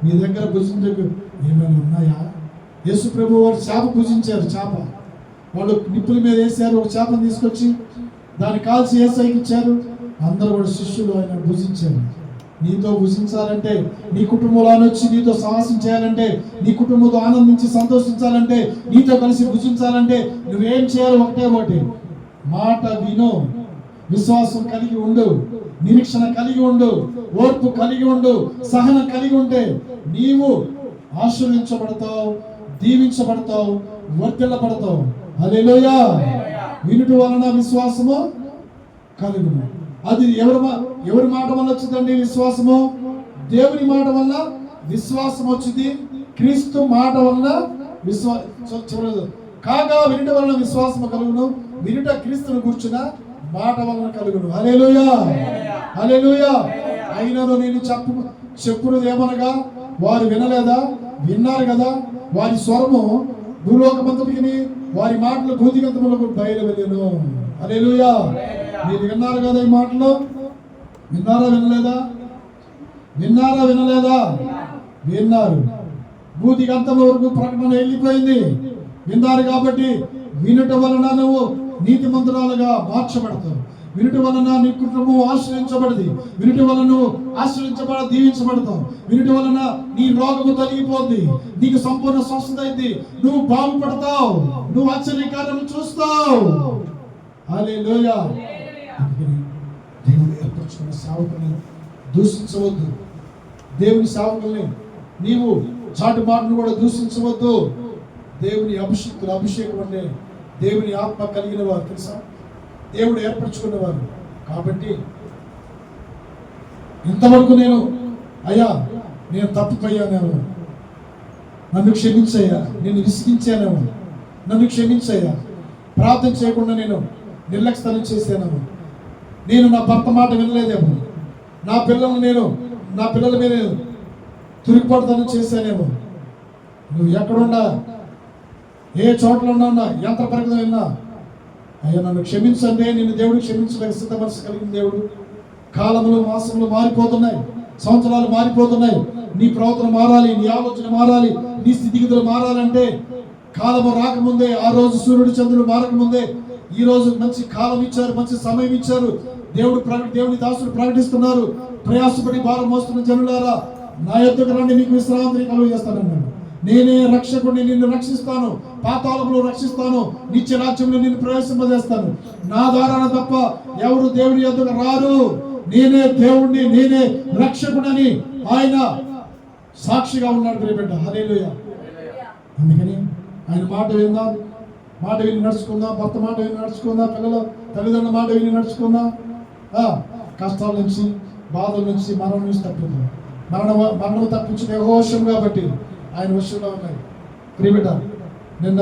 మీ దగ్గర భుజించకు ఏమైనా ఉన్నాయా? యేసు ప్రభు వారు చేప భుజించారు. చేప వాళ్ళు నిప్పుల మీద వేసారు, ఒక చేపను తీసుకొచ్చి దాన్ని కాల్చి యేసయ్యకి ఇచ్చారు. అందరూ కూడా శిష్యులు ఆయన భుజించారు. నీతో భుజించాలంటే, నీ కుటుంబంలో వచ్చి నీతో సాహసం చేయాలంటే, నీ కుటుంబంతో ఆనందించి సంతోషించాలంటే, నీతో కలిసి భుజించాలంటే నువ్వేం చేయాలి? ఒకటి మాట విను, విశ్వాసం కలిగి ఉండు, నిరీక్షణ కలిగి ఉండు, ఓర్పు కలిగి ఉండు, సహనం కలిగి ఉంటే నీవు ఆశీర్వదించబడతావు, దీవించబడతావు, వర్ధిల్లబడతావు. హల్లెలూయా. వినుట వలన విశ్వాసము కలుగును. అది ఎవరి మాట వల్ల వచ్చిందండి విశ్వాసము? దేవుని మాట వల్ల విశ్వాసం వచ్చింది. క్రీస్తు మాట వలన కాగా వినుట వలన విశ్వాసము కలుగును, వినుట క్రీస్తును కూర్చున్న మాట వలన కలుగును. హల్లెలూయా, హల్లెలూయా. అయినను నేను చెప్పున్నది ఏమనగా, వారు వినలేదా? విన్నారు కదా. వారి స్వరము భూలోకమంతటికి, వారి మాటలు భూదిగంతములకు బయలువెళ్ళెను. హల్లెలూయా. మీరు విన్నారు కదా ఈ మాటలు? విన్నారా వినలేదా? విన్నారా వినలేదా? విన్నారు. భూదిగంతం వరకు ప్రకటన వెళ్ళిపోయింది. విన్నారు కాబట్టి వినుట వలన నువ్వు నీతిమంతురాలుగా మార్చబడతావు. వినుట వలన నీ కుటుంబం ఆశ్రయించబడది. వినుట వలన నువ్వు దీవించబడతావు. వినుట వలన నీ రోగము తొలగిపోద్ది, నీకు సంపూర్ణ స్వస్థత అయింది, నువ్వు బాగుపడతావు, నువ్వు ఆశ్చర్యకార్యం చూస్తావు. హల్లెలూయా. దేవుడు ఏర్పరచుకున్న సేవకుల్ని దూషించవద్దు. దేవుని సేవకుల్ని నీవు చాటు మాటను కూడా దూషించవద్దు. దేవుని అభిషేకం అంటే దేవుని ఆత్మ కలిగిన వారు, తెలుసా, దేవుడు ఏర్పరచుకున్నవారు. కాబట్టి ఇంతవరకు అయ్యా నేను తప్పిపోయానేమో, నన్ను క్షమించయ్యా, నేను విసిగించానేమో, నన్ను క్షమించయ్యా, ప్రార్థన చేయకుండా నేను నిర్లక్ష్యం చేశానేమో, నేను నా భర్త మాట వినలేదేమో, నా పిల్లల మీద తిరుగుబాటుతనం చేశానేమో, నువ్వు ఎక్కడున్నా, ఏ చోట్ల ఉన్నా, యంత్ర పరిగణన విన్నా, అయ్యా నన్ను క్షమించండి, నిన్ను దేవుడు క్షమించడానికి సిద్ధ మనసు కలిగిన దేవుడు. కాలములు మాసములు మారిపోతున్నాయి, సంవత్సరాలు మారిపోతున్నాయి. నీ ప్రవర్తన మారాలి, నీ ఆలోచన మారాలి, నీ స్థితిగతులు మారాలంటే కాలము రాకముందే, ఆ రోజు సూర్యుడు చంద్రుడు మారకముందే ఈ రోజు మంచి కాలం ఇచ్చారు, మంచి సమయం ఇచ్చారు. దేవుని దాసులు ప్రకటిస్తున్నారు, ప్రయాసపడి భారం మోస్తున్న జనులారా నా యొద్దకు రండి, మీకు విశ్రాంతిని కలుగు చేస్తానన్నాడు. నేనే రక్షకుడిని, నిన్ను రక్షిస్తాను, పాతాళంలో రక్షిస్తాను, నిత్య రాజ్యంలో నిన్ను ప్రవేశింపజేస్తాను. నా ద్వారా తప్ప ఎవరు దేవుని యొద్దకు రారు. నేనే దేవుణ్ణి, నేనే రక్షకుడని ఆయన సాక్షిగా ఉన్నాడు ప్రియబిడ్డ. హల్లెలూయా. అందుకని ఆయన మాట విందాం, మాట విని నడుచుకుందాం, భర్త మాట విని నడుచుకుందాం, తల్లిదండ్రుల మాట విని నడుచుకుందాం. కష్టాల నుంచి, బాధల నుంచి, మరణం నుంచి తప్పిద్దాం. మరణం తప్పించిన యెహోవా కాబట్టి ఆయన వశంలో ఉన్నాయి ప్రియబిడ్డ. నిన్న